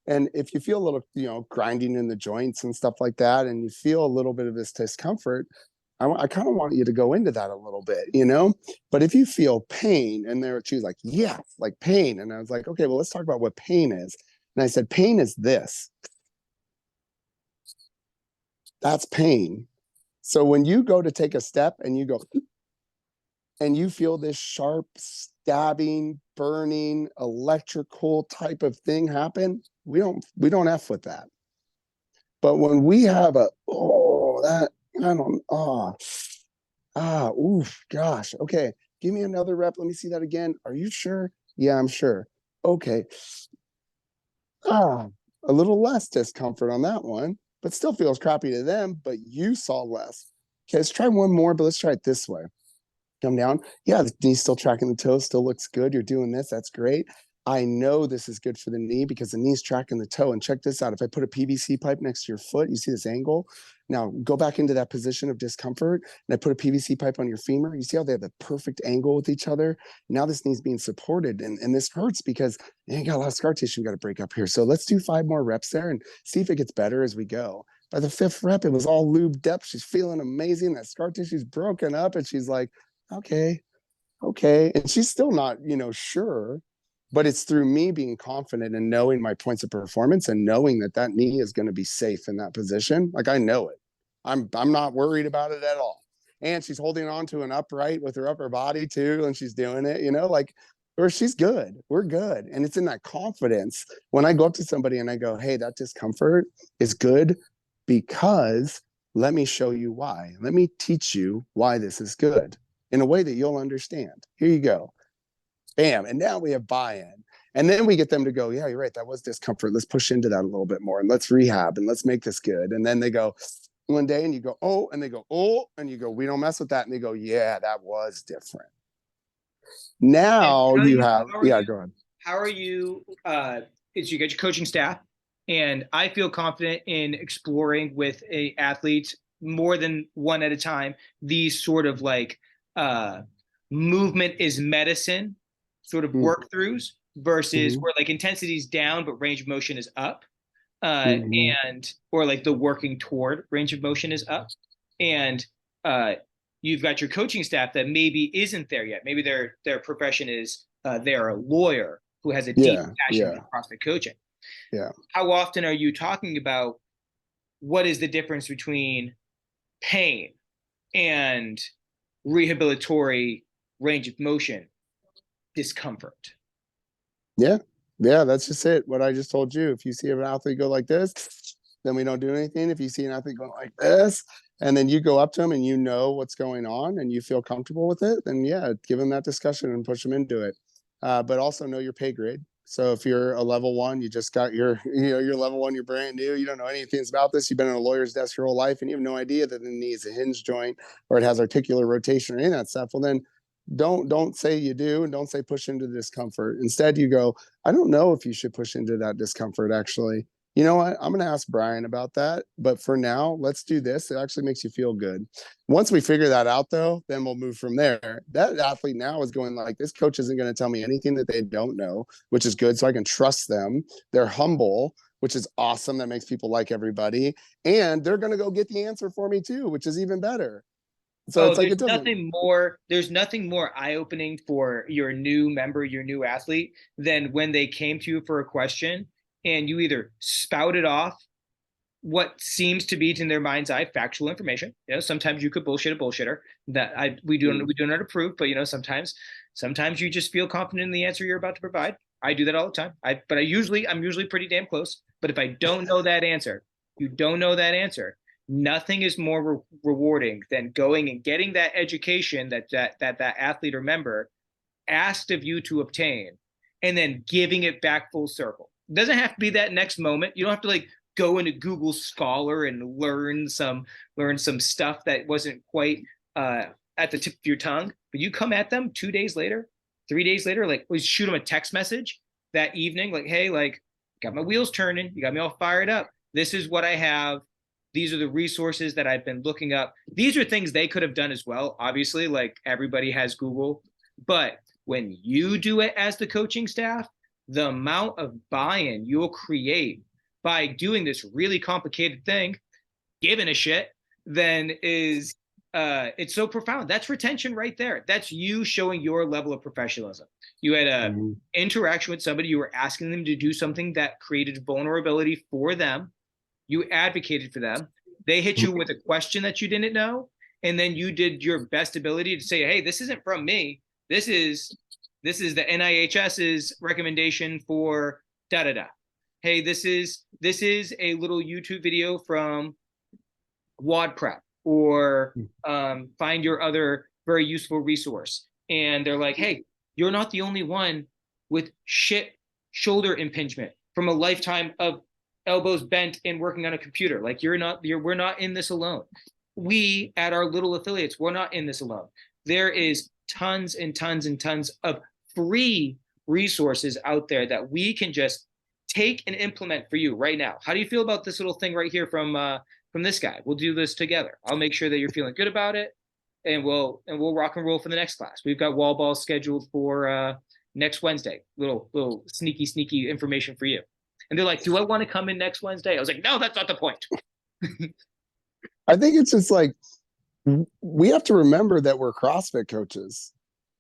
And if you feel a little, grinding in the joints and stuff like that, and you feel a little bit of this discomfort, I kind of want you to go into that a little bit. But if you feel pain, and she was like, yeah, like pain. And I was like, okay, well, let's talk about what pain is. And I said, pain is this. That's pain. So when you go to take a step and you go, and you feel this sharp, stabbing, burning, electrical type of thing happen, we don't F with that. But when we have oof, gosh, okay, give me another rep. Let me see that again. Are you sure? Yeah, I'm sure. Okay. A little less discomfort on that one, but still feels crappy to them, but you saw less. Okay, let's try one more, but let's try it this way. Come down. Yeah, the knee's still tracking the toe, still looks good. You're doing this. That's great. I know this is good for the knee because the knee's tracking the toe. And check this out. If I put a PVC pipe next to your foot, you see this angle? Now go back into that position of discomfort and I put a PVC pipe on your femur. You see how they have the perfect angle with each other? Now this knee's being supported and this hurts because you got a lot of scar tissue we got to break up here. So let's do 5 more reps there and see if it gets better as we go. By the 5th rep, it was all lubed up. She's feeling amazing. That scar tissue's broken up and she's like, okay. And she's still not, sure, but it's through me being confident and knowing my points of performance and knowing that knee is going to be safe in that position. Like I know it. I'm not worried about it at all. And she's holding on to an upright with her upper body too. And she's doing it, or she's good. We're good. And it's in that confidence when I go up to somebody and I go, hey, that discomfort is good because let me show you why. Let me teach you why this is good in a way that you'll understand. Here you go. Bam. And now we have buy-in. And then we get them to go, yeah, you're right. That was discomfort. Let's push into that a little bit more and let's rehab and let's make this good. And then they go one day and you go, oh, and they go, oh, and you go, we don't mess with that. And they go, yeah, that was different. Now you have, yeah, go ahead. How are you, is you get your coaching staff, and I feel confident in exploring with athletes more than one at a time, these sort of like movement is medicine sort of work throughs versus Hmm. where like intensity is down but range of motion is up, Hmm. and or like the working toward range of motion is up, and uh, you've got your coaching staff that maybe isn't there yet. Maybe their profession is they're a lawyer who has a deep Yeah. passion Yeah. for CrossFit coaching. Yeah. How often are you talking about what is the difference between pain and rehabilitory range of motion discomfort? Yeah. Yeah. That's just it. What I just told you. If you see an athlete go like this, then we don't do anything. If you see an athlete going like this, and then you go up to them and you know what's going on and you feel comfortable with it, then yeah, give them that discussion and push them into it. But also know your pay grade. So if you're a level one, you just got your, you're level one, you're brand new, you don't know anything about this. You've been in a lawyer's desk your whole life and you have no idea that the knee is a hinge joint or it has articular rotation or any of that stuff. Well, then don't say you do, and don't say push into discomfort. Instead, you go, I don't know if you should push into that discomfort, actually. You know what? I'm going to ask Brian about that. But for now, let's do this. It actually makes you feel good. Once we figure that out, though, then we'll move from there. That athlete now is going like, this coach isn't going to tell me anything that they don't know, which is good. So I can trust them. They're humble, which is awesome. That makes people like everybody. And they're going to go get the answer for me, too, which is even better. So Oh, it's like, it doesn't. there's nothing more eye-opening for your new member, your new athlete, than when they came to you for a question and you either spouted off what seems to be in their mind's eye factual information. You know, sometimes you could bullshit a bullshitter. That I we do not approve, but you know, sometimes you just feel confident in the answer you're about to provide. I do that all the time. I'm usually pretty damn close. But if I don't know that answer, you don't know that answer. Nothing is more rewarding than going and getting that education that athlete or member asked of you to obtain, and then giving it back full circle. It doesn't have to be that next moment. You don't have to like go into Google Scholar and learn some stuff that wasn't quite at the tip of your tongue. But you come at them 2 days later, 3 days later, like we shoot them a text message that evening, like, hey, like got my wheels turning, you got me all fired up. This is what I have. These are the resources that I've been looking up. These are things they could have done as well. Obviously, like everybody has Google, but when you do it as the coaching staff, the amount of buy-in you'll create by doing this really complicated thing, giving a shit, then is it's so profound. That's retention right there. That's you showing your level of professionalism. You had a Mhm. interaction with somebody, you were asking them to do something that created vulnerability for them. You advocated for them. They hit you with a question that you didn't know, and then you did your best ability to say, "Hey, this isn't from me. This is the NIHS's recommendation for da da da. Hey, this is a little YouTube video from WOD Prep or find your other very useful resource." And they're like, "Hey, you're not the only one with shit shoulder impingement from a lifetime of elbows bent and working on a computer. Like we're not in this alone. We at our little affiliates, we're not in this alone. There is tons and tons and tons of free resources out there that we can just take and implement for you right now. How do you feel about this little thing right here from this guy? We'll do this together. I'll make sure that you're feeling good about it, and we'll rock and roll for the next class. We've got wall balls scheduled for next Wednesday. Little sneaky information for you." And they're like, "Do I want to come in next Wednesday?" I was like, "No, that's not the point." I think it's just like, we have to remember that we're CrossFit coaches.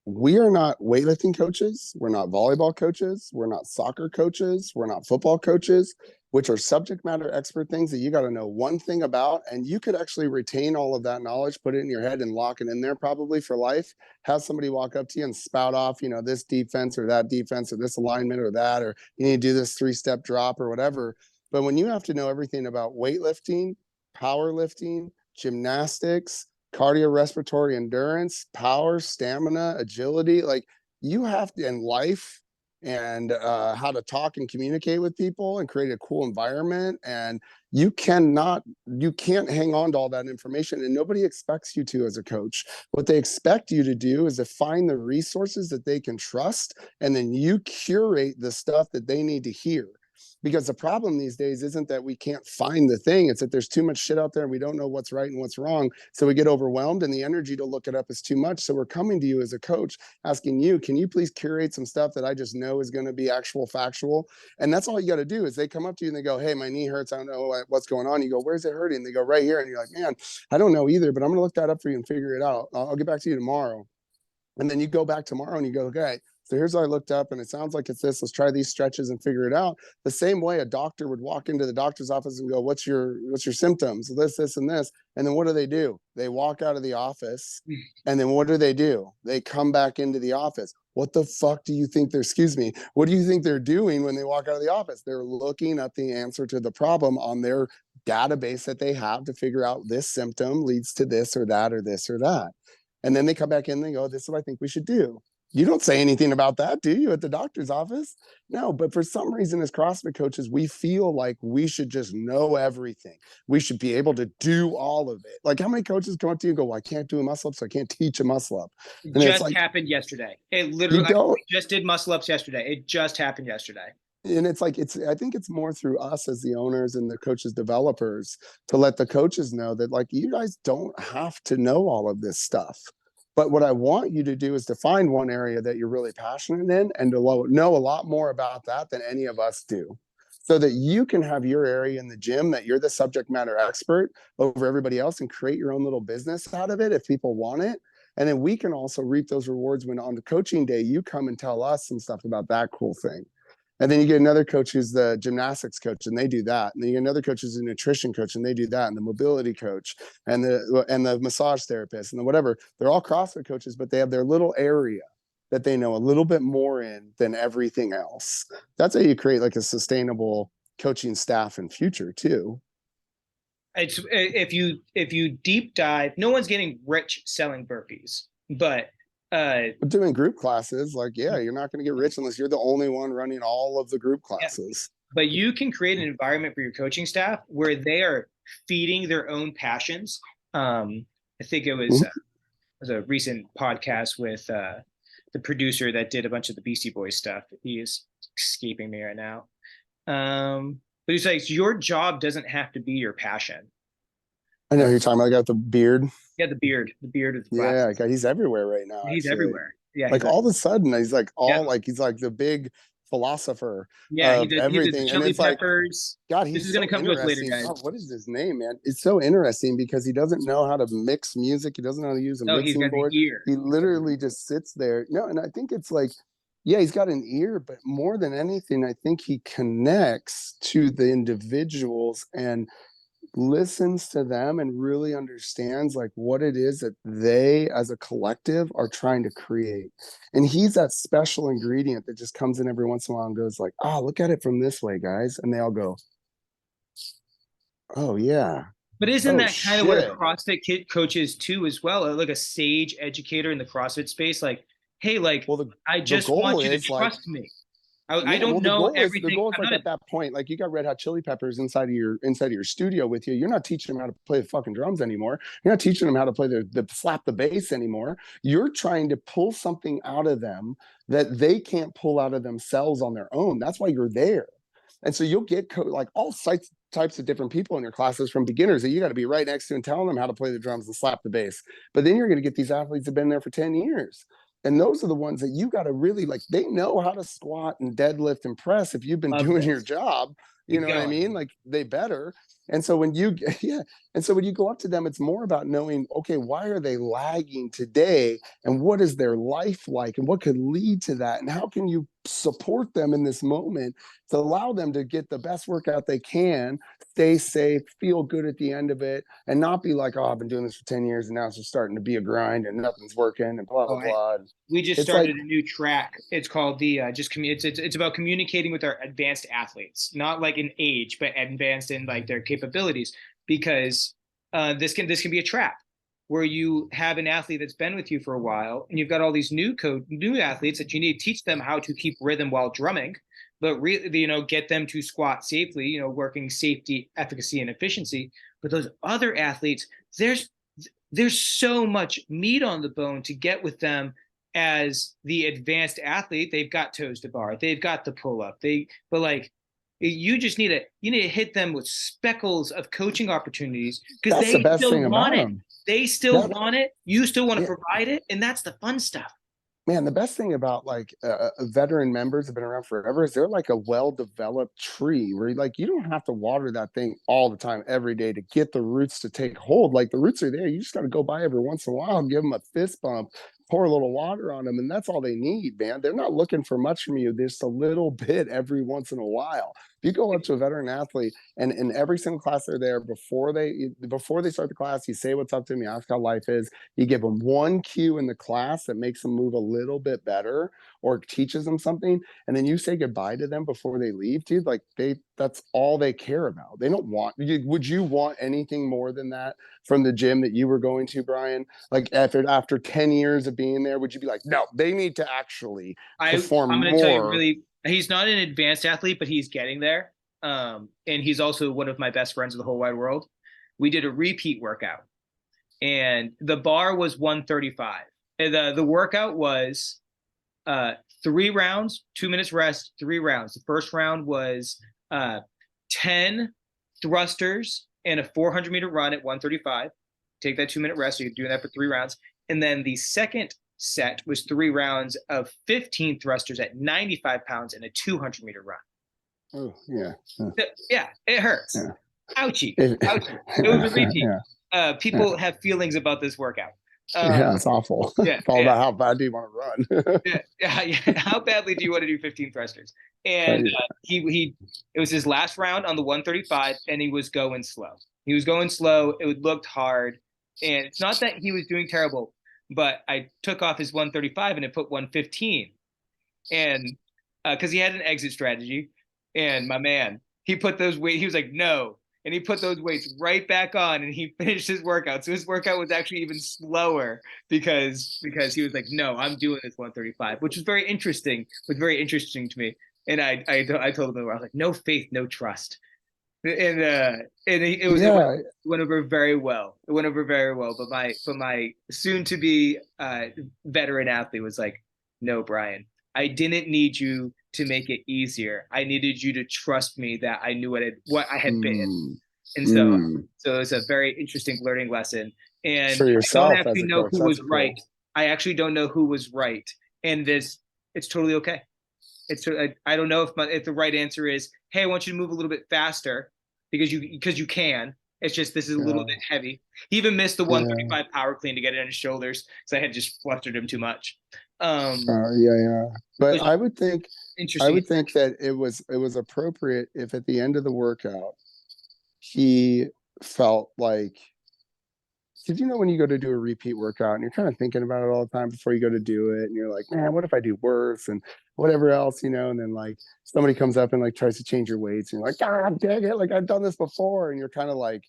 We are not weightlifting coaches. We're not volleyball coaches. We're not soccer coaches. We're not football coaches, which are subject matter expert things that you got to know one thing about. And you could actually retain all of that knowledge, put it in your head and lock it in there probably for life. Have somebody walk up to you and spout off, this defense or that defense or this alignment or that, or you need to do this 3-step drop or whatever. But when you have to know everything about weightlifting, powerlifting, gymnastics, cardiorespiratory endurance, power, stamina, agility, like you have to, in life, and how to talk and communicate with people and create a cool environment. And you can't hang on to all that information, and nobody expects you to as a coach. What they expect you to do is to find the resources that they can trust, and then you curate the stuff that they need to hear. Because the problem these days isn't that we can't find the thing, it's that there's too much shit out there and we don't know what's right and what's wrong. So we get overwhelmed and the energy to look it up is too much. So we're coming to you as a coach asking you, can you please curate some stuff that I just know is going to be actual factual? And that's all you got to do is they come up to you and they go, hey, my knee hurts. I don't know what's going on. You go, where's it hurting? They go, right here. And you're like, man, I don't know either, but I'm going to look that up for you and figure it out. I'll get back to you tomorrow. And then you go back tomorrow and you go, okay, so here's what I looked up and it sounds like it's this. Let's try these stretches and figure it out. The same way a doctor would walk into the doctor's office and go, what's your symptoms? This, and this. And then what do? They walk out of the office and then what do? They come back into the office. What the fuck do you think they're, excuse me, what do you think they're doing when they walk out of the office? They're looking up the answer to the problem on their database that they have to figure out this symptom leads to this or that or this or that. And then they come back in and they go, this is what I think we should do. You don't say anything about that, do you, at the doctor's office? No, but for some reason, as CrossFit coaches, we feel like we should just know everything. We should be able to do all of it. Like, how many coaches come up to you and go, well, I can't do a muscle up, so I can't teach a muscle up. It And it's just like, happened yesterday. It you literally, I don't, just did muscle ups yesterday. It just happened yesterday. and it's like, I think it's more through us as the owners and the coaches developers to let the coaches know that, like, you guys don't have to know all of this stuff. But what I want you to do is to find one area that you're really passionate in and to know a lot more about that than any of us do, so that you can have your area in the gym that you're the subject matter expert over everybody else and create your own little business out of it if people want it. And then we can also reap those rewards when on the coaching day, you come and tell us some stuff about that cool thing. And then you get another coach who's the gymnastics coach, and they do that. And then you get another coach who's a nutrition coach, and they do that. And the mobility coach, and the massage therapist, and the whatever. They're all CrossFit coaches, but they have their little area that they know a little bit more in than everything else. That's how you create like a sustainable coaching staff in future too. It's if you deep dive, no one's getting rich selling burpees, but doing group classes, like, yeah, you're not going to get rich unless you're the only one running all of the group classes. Yeah. But you can create an environment for your coaching staff where they are feeding their own passions. I think it was a recent podcast with the producer that did a bunch of the Beastie Boys stuff. He is escaping me right now. But he's like, your job doesn't have to be your passion. I know who you're talking about. I got the beard. Yeah, the beard with the yeah, he's everywhere right now. He's actually. everywhere. Yeah, like all of a sudden, he's like he's like the big philosopher of everything. And it's peppers. Like, God, he's going to come to us later, guys. Oh, what is his name, man? It's so interesting because he doesn't know how to mix music. He doesn't know how to use a mixing board. He literally just sits there. No, and I think it's like, yeah, he's got an ear, but more than anything, I think he connects to the individuals and listens to them and really understands like what it is that they as a collective are trying to create. And he's that special ingredient that just comes in every once in a while and goes like, oh, look at it from this way, guys. And they all go, oh yeah. But isn't that kind of what a CrossFit coach is too as well? Like a sage educator in the CrossFit space, like, hey, like, well, I just want you to trust me. I don't know everything. The goal is like at that point, like you got Red Hot Chili Peppers inside of your studio with you. You're not teaching them how to play the fucking drums anymore. You're not teaching them how to play the slap the bass anymore. You're trying to pull something out of them that they can't pull out of themselves on their own. That's why you're there. And so you'll get like all types of different people in your classes, from beginners that you got to be right next to and telling them how to play the drums and slap the bass. But then you're going to get these athletes that have been there for 10 years. And those are the ones that you got to really like, they know how to squat and deadlift and press. If you've been doing your job, you know what I mean? Like they better. And so when you, when you go up to them, it's more about knowing, okay, why are they lagging today? And what is their life like? And what could lead to that? And how can you support them in this moment to allow them to get the best workout they can, stay safe, feel good at the end of it, and not be like, oh, I've been doing this for 10 years and now it's just starting to be a grind and nothing's working and blah, blah, blah. We just started a new track. It's called the it's about communicating with our advanced athletes, not like in age, but advanced in like their capabilities, because this can be a trap where you have an athlete that's been with you for a while and you've got all these new athletes that you need to teach them how to keep rhythm while drumming, but really, get them to squat safely, working safety, efficacy, and efficiency. But those other athletes, there's so much meat on the bone to get with them as the advanced athlete. They've got toes to bar, they've got the pull up, but like, You just need to hit them with speckles of coaching opportunities because That's the they best still thing want about it. them. They still That, want it. You still want to yeah, provide it, and that's the fun stuff. man, the best thing about like veteran members have been around forever is they're like a well-developed tree where like you don't have to water that thing all the time every day to get the roots to take hold. Like the roots are there. You just got to go by every once in a while, give them a fist bump, pour a little water on them, and that's all they need, man. They're not looking for much from you. Just a little bit every once in a while. If you go up to a veteran athlete and in every single class they're there before they start the class, you say what's up to them, you ask how life is, you give them one cue in the class that makes them move a little bit better or teaches them something, and then you say goodbye to them before they leave, dude. Like that's all they care about. They don't want would you want anything more than that from the gym that you were going to, Brian? Like after 10 years of being there, would you be like, no, they need to actually I'm perform going to tell you more? really, he's not an advanced athlete, but he's getting there. And he's also one of my best friends in the whole wide world. We did a repeat workout, and the bar was 135. And the workout was 3 rounds, 2 minutes rest, 3 rounds. The first round was 10 thrusters and a 400-meter run at 135. Take that 2 minute rest. So you're doing that for 3 rounds. And then the second set was 3 rounds of 15 thrusters at 95 pounds and a 200-meter run. Oh yeah, Yeah, it hurts. yeah. Ouchie, It, ouchie. It was a repeat. yeah, yeah. People have feelings about this workout. Yeah, it's awful. Yeah, It's all yeah. about how bad do you want to run. Yeah, yeah, yeah. How badly do you want to do 15 thrusters? And Yeah. he it was his last round on the 135, and he was going slow. He was going slow. It looked hard, and it's not that he was doing terrible, but I took off his 135 and I put 115, and because he had an exit strategy, and my man, he put those weight. He was like, no. And he put those weights right back on, and he finished his workout. So his workout was actually even slower because he was like, "No, I'm doing this 135," which was very interesting. Was very interesting to me. And I told him, I was like, "No faith, no trust." And it Yeah. went over very well. It went over very well. But my soon to be veteran athlete was like, "No, Brian, I didn't need you to make it easier. I needed you to trust me that I knew what I had been." Mm, And so mm. so it's a very interesting learning lesson. And For I don't yourself as actually a know coach, who that's was right. cool. I actually don't know who was right. And it's totally okay. I don't know if the right answer is, hey, I want you to move a little bit faster because you can. It's just this is a little Yeah, bit heavy. He even missed the yeah, 135 power clean to get it on his shoulders because I had just flustered him too much. yeah, yeah. It But was I interesting. would think that it was appropriate if at the end of the workout he felt like, because when you go to do a repeat workout and you're kind of thinking about it all the time before you go to do it, and you're like, man, what if I do worse and whatever else, and then like somebody comes up and like tries to change your weights, and you're like, God dang it, like I've done this before, and you're kind of like,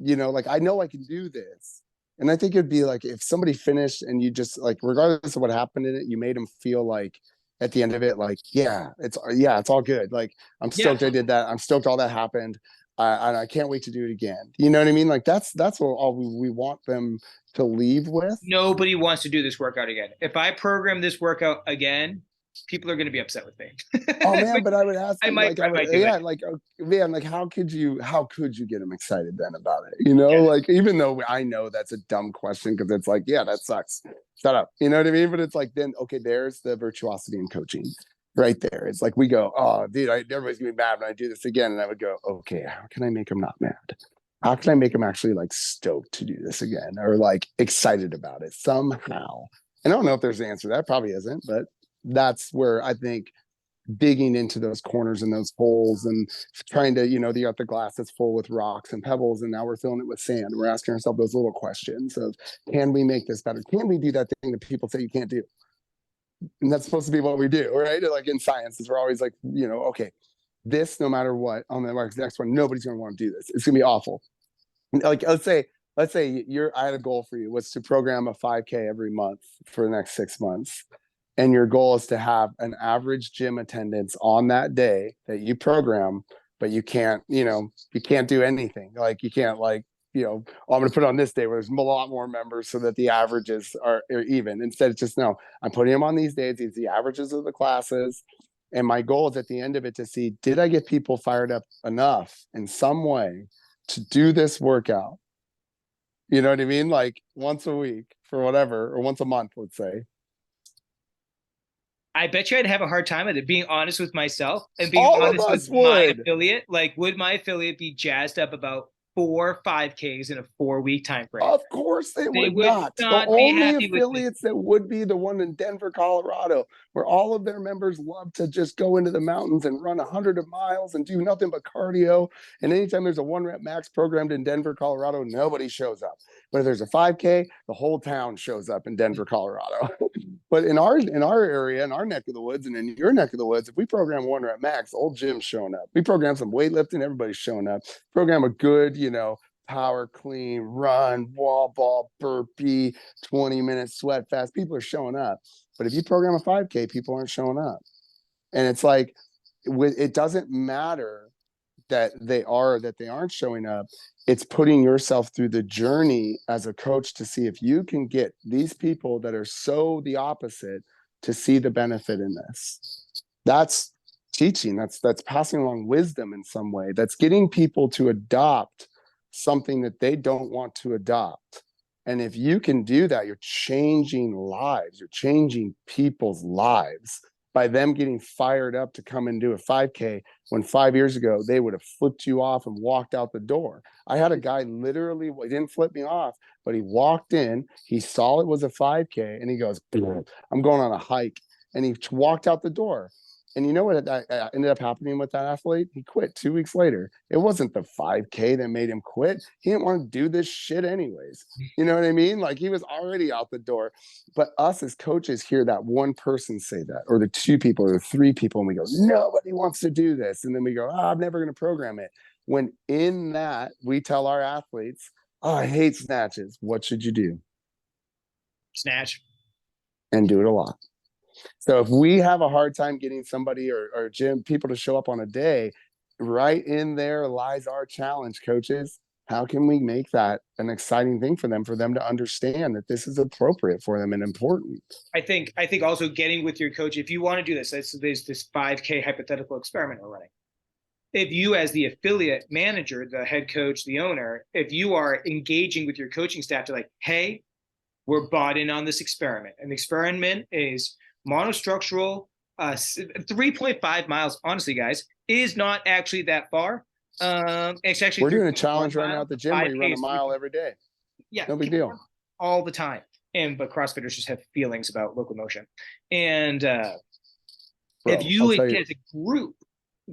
like I know I can do this. And I think it'd be like if somebody finished and you just like, regardless of what happened in it, you made them feel like at the end of it, like, it's all good. Like I'm Yeah, stoked I did that. I'm stoked all that happened. And I can't wait to do it again. You know what I mean? Like that's what all we want them to leave with. nobody wants to do this workout again. If I program this workout again, people are going to be upset with me. Oh man, but I would ask I them might like I I would, might do it. yeah, like man, like how could you get them excited then about it? Yeah. Like even though I know that's a dumb question because it's like, yeah, that sucks. Shut up. You know what I mean? But it's like then okay, there's the virtuosity in coaching right there. It's like we go, oh dude, everybody's gonna be mad when I do this again. And I would go, okay, how can I make them not mad? How can I make them actually like stoked to do this again or like excited about it somehow? And I don't know if there's an answer. That probably isn't, but that's where I think digging into those corners and those holes and trying to, you got the glass that's full with rocks and pebbles, and now we're filling it with sand. We're asking ourselves those little questions of, can we make this better? Can we do that thing that people say you can't do? And that's supposed to be what we do, right? Like in science, is we're always like, okay, this, no matter what, on the next one, nobody's going to want to do this. It's going to be awful. Like, let's say I had a goal for you was to program a 5K every month for the next 6 months, and your goal is to have an average gym attendance on that day that you program, but you can't do anything. Like you can't like, oh, I'm going to put it on this day where there's a lot more members so that the averages are even. Instead, it's just no, I'm putting them on these days. These are the averages of the classes. And my goal is at the end of it to see, did I get people fired up enough in some way to do this workout? You know what I mean? Like once a week for whatever, or once a month, let's say. I bet you I'd have a hard time with it, being honest with myself and being All of honest with us my would. affiliate. Like, would my affiliate be jazzed up about 4 5Ks in a 4 week time frame? Of course they They would would not. The not be only happy with me. affiliates that would be the one in Denver, Colorado, where all of their members love to just go into the mountains and run 100 miles and do nothing but cardio. And anytime there's a 1 rep max programmed in Denver, Colorado, nobody shows up. But if there's a 5K, the whole town shows up in Denver, Colorado. But in our area, in our neck of the woods, and in your neck of the woods, if we program 1 rep max, old Jim's showing up. We program some weightlifting, everybody's showing up. Program a good, power clean, run, wall ball, burpee, 20-minute sweat fast. People are showing up. But if you program a 5K, people aren't showing up. And it's like, it doesn't matter that they aren't showing up. It's putting yourself through the journey as a coach to see if you can get these people that are so the opposite to see the benefit in this. That's teaching. That's passing along wisdom in some way. That's getting people to adopt something that they don't want to adopt. And if you can do that, you're changing lives. You're changing people's lives by them getting fired up to come and do a 5K when 5 years ago they would have flipped you off and walked out the door. I had a guy literally, he didn't flip me off, but he walked in, he saw it was a 5K, and he goes, I'm going on a hike. And he walked out the door. And you know what ended up happening with that athlete? He quit 2 weeks later. It wasn't the 5K that made him quit. He didn't want to do this shit anyways. You know what I mean? Like he was already out the door. But us as coaches hear that one person say that, or the 2 people, or the 3 people, and we go, nobody wants to do this. And then we go, I'm never going to program it. When in that, we tell our athletes, I hate snatches. What should you do? Snatch. And do it a lot. So if we have a hard time getting somebody or gym people to show up on a day, right in there lies our challenge, coaches. How can we make that an exciting thing for them to understand that this is appropriate for them and important? I think also getting with your coach, if you want to do this, there's this 5K hypothetical experiment we're running. If you, as the affiliate manager, the head coach, the owner, if you are engaging with your coaching staff to like, hey, we're bought in on this experiment. And the experiment is monostructural, 3.5 miles, honestly, guys, is not actually that far. It's actually we're doing a challenge right now at the gym where you run a 5Ks, mile every day. Yeah, no big deal. All the time. But CrossFitters just have feelings about locomotion. And if you as a group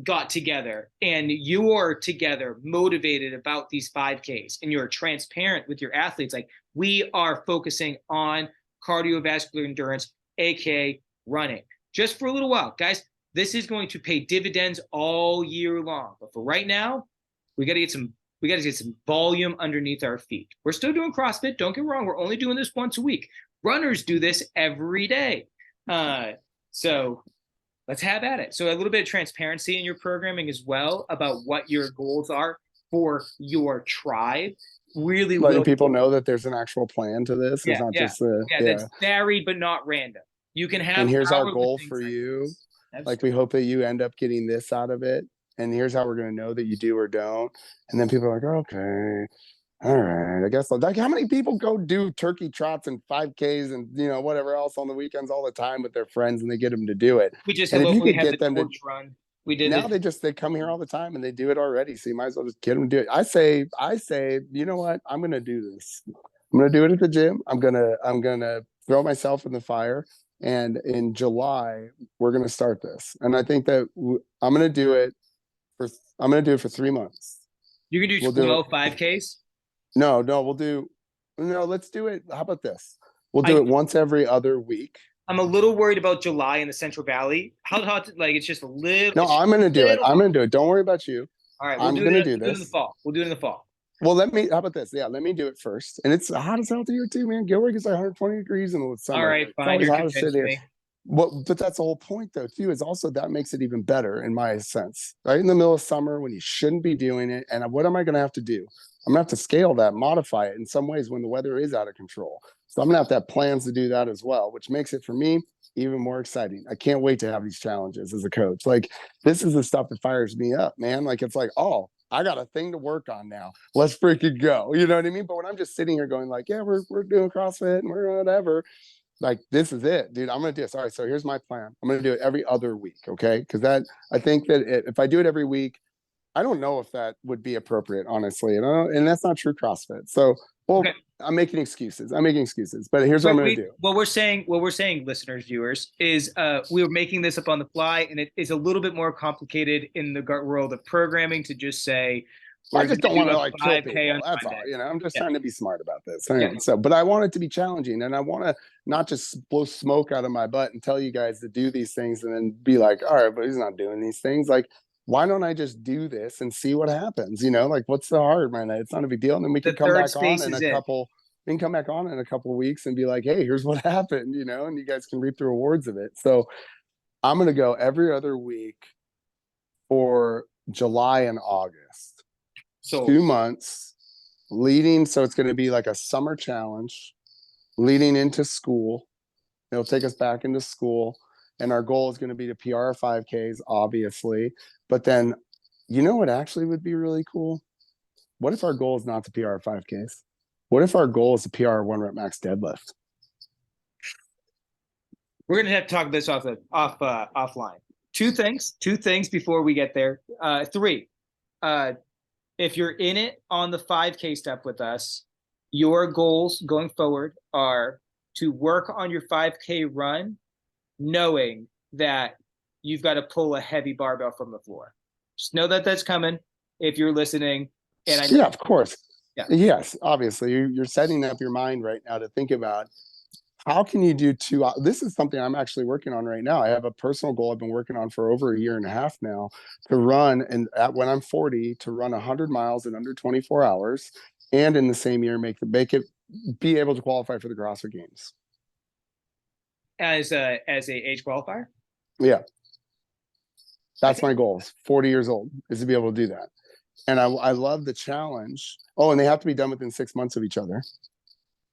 got together and you're together motivated about these 5Ks and you're transparent with your athletes, like we are focusing on cardiovascular endurance, aka running, just for a little while, guys. This is going to pay dividends all year long. But for right now, we got to get some volume underneath our feet. We're still doing CrossFit. Don't get me wrong. We're only doing this once a week. Runners do this every day. So let's have at it. So a little bit of transparency in your programming as well about what your goals are for your tribe. Really letting people know that there's an actual plan to this. It's not just that's varied but not random. You can have, and here's our goal for you. Like we hope that you end up getting this out of it. And here's how we're going to know that you do or don't. And then people are like, okay, all right, I guess. Like, how many people go do turkey trots and 5Ks and whatever else on the weekends all the time with their friends, and they get them to do it? We just and if you could have get them to run. We did now they come here all the time and they do it already. So you might as well just get them to do it. I say, you know what? I'm going to do this. I'm going to do it at the gym. I'm going to throw myself in the fire. And in July, we're going to start this. And I think that I'm going to do it for 3 months. You can do 12 5Ks? No, let's do it. How about this? We'll do it once every other week. I'm a little worried about July in the Central Valley. How hot? Like it's just a little. No, I'm going to do it. I'm going to do it. Don't worry about you. All right, I'm going to do this. We'll do it in the fall. We'll do it in the fall. Well, how about this? Yeah, let me do it first. And it's hot as hell here too, man. Gilroy gets like 120 degrees in the summer. All right, fine. You're convincing me. But that's the whole point, though, too, is also that makes it even better in my sense. Right in the middle of summer when you shouldn't be doing it. And what am I going to have to do? I'm gonna have to scale that, modify it in some ways when the weather is out of control. So I'm gonna have to have plans to do that as well, which makes it for me even more exciting. I can't wait to have these challenges as a coach. Like, this is the stuff that fires me up, man. Like, it's like, oh, I got a thing to work on now. Let's freaking go. You know what I mean? But when I'm just sitting here going like, yeah, we're doing CrossFit and we're whatever, like, this is it, dude. I'm gonna do this. All right, so here's my plan. I'm gonna do it every other week, okay? Because that, I think that if I do it every week, I don't know if that would be appropriate, honestly, and that's not true CrossFit. So, well, Okay. I'm making excuses. I'm making excuses, but here's what I'm gonna do. What we're saying, listeners, viewers, is we were making this up on the fly, and it is a little bit more complicated in the world of programming to just say I we're going just don't to want do to a like kill 5K people. on That's all. Monday. You know, I'm just Yeah, trying to be smart about this. yeah. So, but I want it to be challenging, and I want to not just blow smoke out of my butt and tell you guys to do these things, and then be like, all right, but he's not doing these things. Like, why don't I just do this and see what happens? You know, like, what's the hard, man? It's not a big deal, and then we The can come third back on space in is a it. couple. We can come back on in a couple of weeks and be like, hey, here's what happened. You know, and you guys can reap the rewards of it. So I'm gonna go every other week for July and August. So 2 months leading. So it's going to be like a summer challenge leading into school. It'll take us back into school. And our goal is going to be to PR 5Ks, obviously. But then, you know what actually would be really cool? What if our goal is not to PR 5Ks? What if our goal is to PR 1 rep max deadlift? we're going to have to talk this offline. Two things before we get there. Three. If you're in it on the 5K step with us, your goals going forward are to work on your 5K run, knowing that you've got to pull a heavy barbell from the floor. Just know that that's coming if you're listening. And I know, Yeah, of course. yeah, Yes, obviously. You're setting up your mind right now to think about how can you do two. This is something I'm actually working on right now. I have a personal goal I've been working on for over a year and a half now to run, and when I'm 40, to run 100 miles in under 24 hours, and in the same year make it be able to qualify for the CrossFit Games. as a age qualifier. Yeah, I that's think my goal. 40 years old is to be able to do that, and I love the challenge. Oh, and they have to be done within 6 months of each other.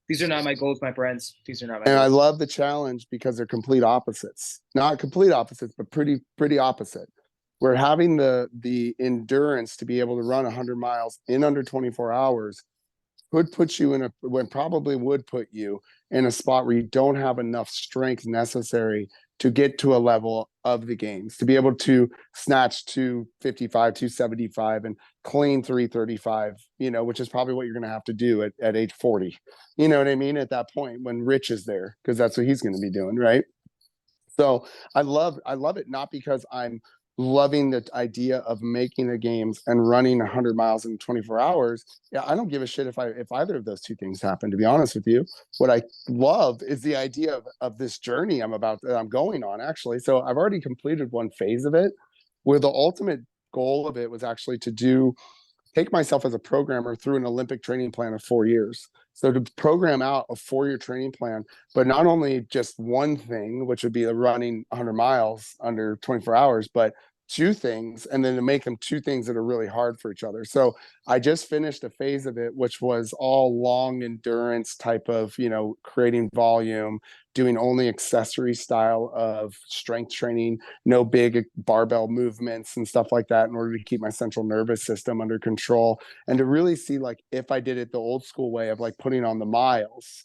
these are not my goals, my friends. These are not my And I goals. love the challenge because they're complete opposites. Not complete opposites, but pretty opposite. We're having the endurance to be able to run 100 miles in under 24 hours could put you in a when probably would put you in a spot where you don't have enough strength necessary to get to a level of the games, to be able to snatch 255, 275 and clean 335, you know, which is probably what you're going to have to do at age 40. You know what I mean? At that point when Rich is there, because that's what he's going to be doing, right? So I love it, not because I'm loving the idea of making the games and running 100 miles in 24 hours. Yeah, I don't give a shit if either of those two things happen, to be honest with you. What I love is the idea of this journey I'm going on, actually. So I've already completed one phase of it, where the ultimate goal of it was actually to take myself as a programmer through an Olympic training plan of 4 years. So to program out a 4-year training plan, but not only just one thing, which would be the running 100 miles under 24 hours, but two things, and then to make them two things that are really hard for each other. So I just finished a phase of it, which was all long endurance type of, you know, creating volume, doing only accessory style of strength training, no big barbell movements and stuff like that, in order to keep my central nervous system under control, and to really see, like, if I did it the old school way of like putting on the miles,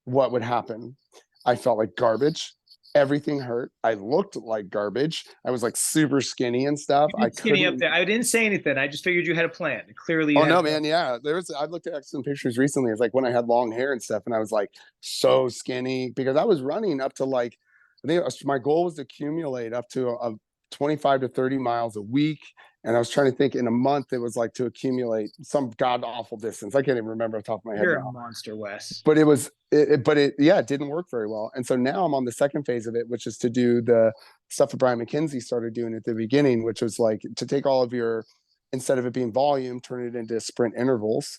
what would happen. I felt like garbage. Everything hurt. I looked like garbage. I was like super skinny and stuff. You I did skinny up couldn't. there. I didn't say anything. I just figured you had a plan. Clearly, you Oh had a no, plan. man. Yeah, I looked at some pictures recently. It's like when I had long hair and stuff, and I was like so skinny because I was running up to like, I think my goal was to accumulate up to a 25 to 30 miles a week. And I was trying to think, in a month, it was like to accumulate some god awful distance. I can't even remember off the top of my head You're a now. monster, Wes. But it didn't work very well. And so now I'm on the second phase of it, which is to do the stuff that Brian McKenzie started doing at the beginning, which was like to take all of your, instead of it being volume, turn it into sprint intervals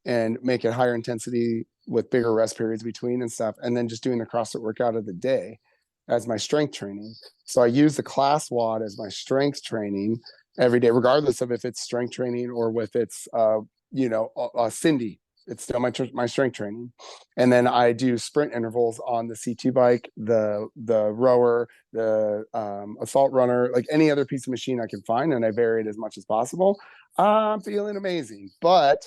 and make it higher intensity with bigger rest periods between and stuff. And then just doing the CrossFit workout of the day as my strength training. So I use the class WOD as my strength training every day, regardless of if it's strength training or if it's Cindy. It's still my strength training, and then I do sprint intervals on the C2 bike, the rower, the assault runner, like any other piece of machine I can find, and I vary it as much as possible. I'm feeling amazing, but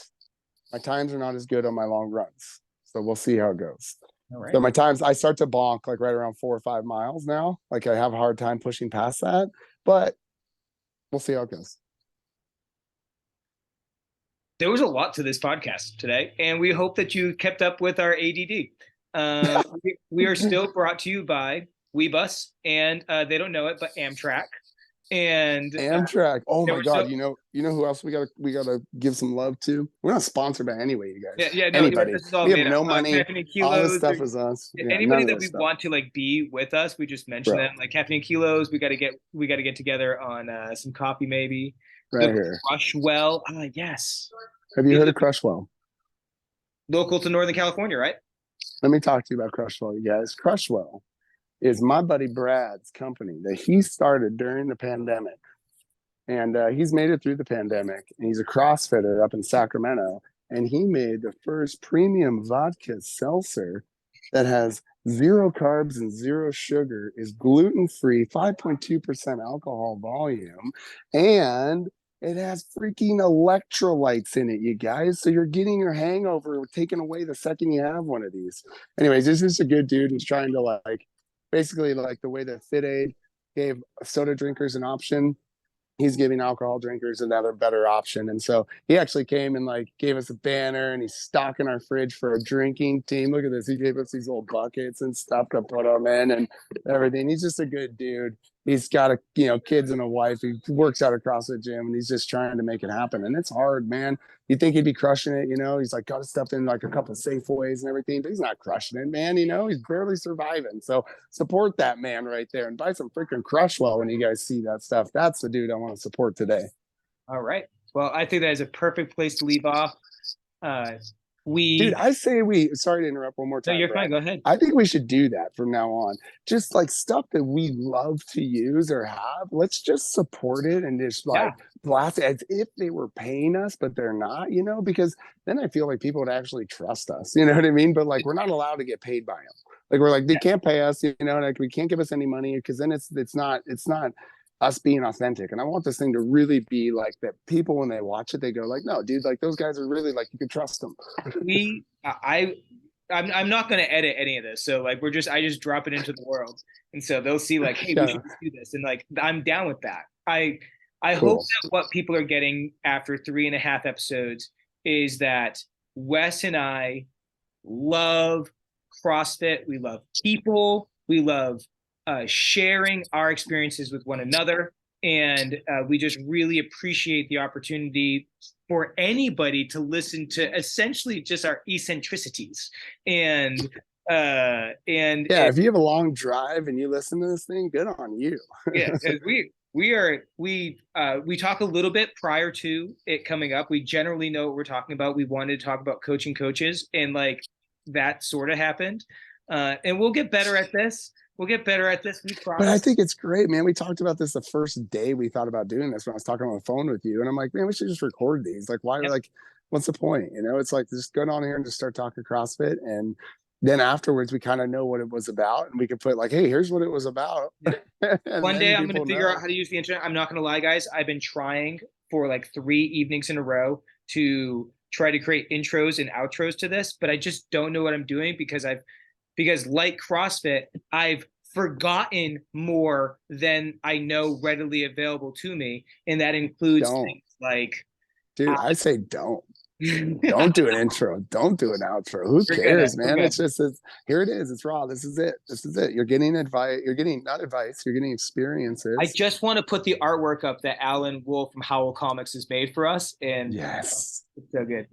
my times are not as good on my long runs, so we'll see how it goes. All So right. my times, I start to bonk like right around 4 or 5 miles now. Like I have a hard time pushing past that, but we'll see how it goes. There was a lot to this podcast today, and we hope that you kept up with our ADD. We are still brought to you by WeBus, and they don't know it, but Amtrak. And Amtrak. Oh there my were God. so You know who else we gotta give some love to? We're not sponsored by anyway, you guys. yeah, yeah, no, Anybody. this is all We have made up. no money. Caffeine and All this Kilos. stuff is us. Yeah, Anybody none of that this we stuff. want to like be with us, we just mention Bro, them. Like Caffeine and Kilos, we got to get together on some coffee maybe. right The here. Crushwell, yes, Have you heard of Crushwell? local to Northern California, right? Let me talk to you about Crushwell, you guys. Crushwell is my buddy Brad's company that he started during the pandemic. And he's made it through the pandemic. And he's a CrossFitter up in Sacramento. And he made the first premium vodka seltzer that has zero carbs and zero sugar, is gluten free, 5.2% alcohol volume, and it has freaking electrolytes in it, you guys. So you're getting your hangover taken away the second you have one of these. Anyways, this is a good dude who's trying to like basically like the way that Fit Aid gave soda drinkers an option, he's giving alcohol drinkers another better option. And so he actually came and like gave us a banner, and he's stocking our fridge for a drinking team. Look at this. He gave us these old buckets and stuff to put them in and everything. He's just a good dude. He's got kids and a wife. He works out across the gym, and he's just trying to make it happen. And it's hard, man. You think he'd be crushing it, he's like got stuff in like a couple of Safeways and everything, but he's not crushing it, man. He's barely surviving. So support that man right there and buy some freaking Crushwell when you guys see that stuff. That's the dude I want to support today. All right. Well, I think that is a perfect place to leave off. Uh, Dude, we I say sorry to interrupt one more No, time, you're fine. Brad. Go ahead. I think we should do that from now on. Just like stuff that we love to use or have, let's just support it and just Yeah. like blast it as if they were paying us, but they're not, because then I feel like people would actually trust us. You know what I mean? But like, we're not allowed to get paid by them. Like, we're like, they can't pay us, like we can't give us any money because then it's not us being authentic. And I want this thing to really be like that people, when they watch it, they go like, no, dude, like those guys are really like, you can trust them. I'm not going to edit any of this. So like I just drop it into the world. And so they'll see like, hey, we Yeah, should just do this. And like, I'm down with that. I hope cool. that what people are getting after 3.5 episodes is that Wes and I love CrossFit. We love people. We love sharing our experiences with one another. And we just really appreciate the opportunity for anybody to listen to essentially just our eccentricities. And Yeah, if you have a long drive and you listen to this thing, good on you. yeah, because we talk a little bit prior to it coming up. We generally know what we're talking about. We wanted to talk about coaching coaches, and like that sort of happened. And we'll get better at this. We'll get better at this. We But I promise. think it's great, man. We talked about this the first day we thought about doing this when I was talking on the phone with you. And I'm like, man, we should just record these. Like, why? Yep. Like, what's the point? It's like just go on here and just start talking CrossFit. And then afterwards, we kind of know what it was about. And we can put like, hey, here's what it was about. And One day then I'm going to people figure know. out how to use the internet. I'm not going to lie, guys. I've been trying for like 3 evenings in a row to try to create intros and outros to this, but I just don't know what I'm doing because like CrossFit, I've forgotten more than I know readily available to me, and that includes Don't. things like Dude, I say don't. Don't do an intro. Don't do an outro. Who we're good. cares, We're man? good. Here it is. It's raw. This is it. This is it. You're getting advice. You're getting not advice. You're getting I experiences. just want to put the artwork up that Alan Wolf from Howl Comics has made for us, and Yes. it's so good.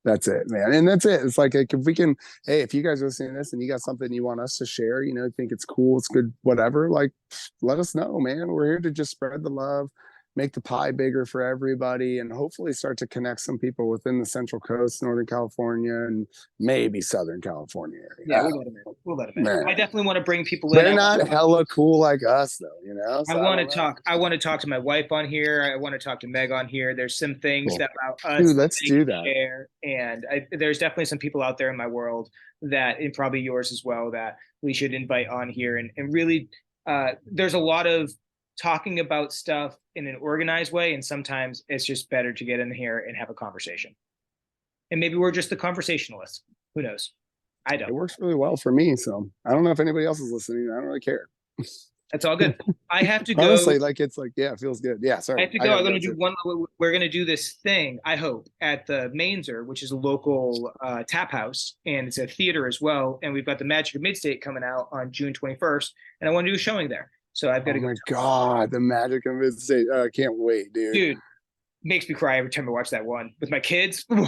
That's it, man. And that's it. It's like if we can, hey, if you guys are listening to this and you got something you want us to share, think it's cool, it's good, whatever, like let us know, man. We're here to just spread the love, make the pie bigger for everybody, and hopefully start to connect some people within the Central Coast, Northern California, and maybe Southern California Yeah, area. we'll let him in. We'll let him in. Man, I definitely want to bring people in. they're not hella cool like us, though, you know. I So I want to don't know. talk. I want to talk to my wife on here. I want to talk to Meg on here. There's some things Cool. that about us Dude, that let's they do can that. share, and there's definitely some people out there in my world that, and probably yours as well, that we should invite on here, and really, there's a lot of talking about stuff in an organized way, and sometimes it's just better to get in here and have a conversation. And maybe we're just the conversationalists. Who knows? I It don't. works really well for me. So I don't know if anybody else is listening. I don't really care. That's all good. I have to go. Honestly, like it's like, yeah, it feels good. Yeah, I sorry. have to I go. gotta I'm going go to do too. one. We're going to do this thing, I hope, at the Mainzer, which is a local tap house, and it's a theater as well. And we've got the Magic of Midstate coming out on June 21st, and I want to do a showing there. So I've got Oh to go. my god, the magic of it. I can't wait, dude. Dude, makes me cry every time I watch that one with my kids. Ooh,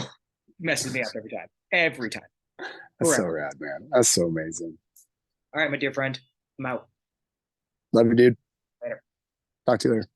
messes me up every time. Every time. That's so Forever. rad, man. That's so amazing. All right, my dear friend. I'm out. Love you, dude. Later. Talk to you later.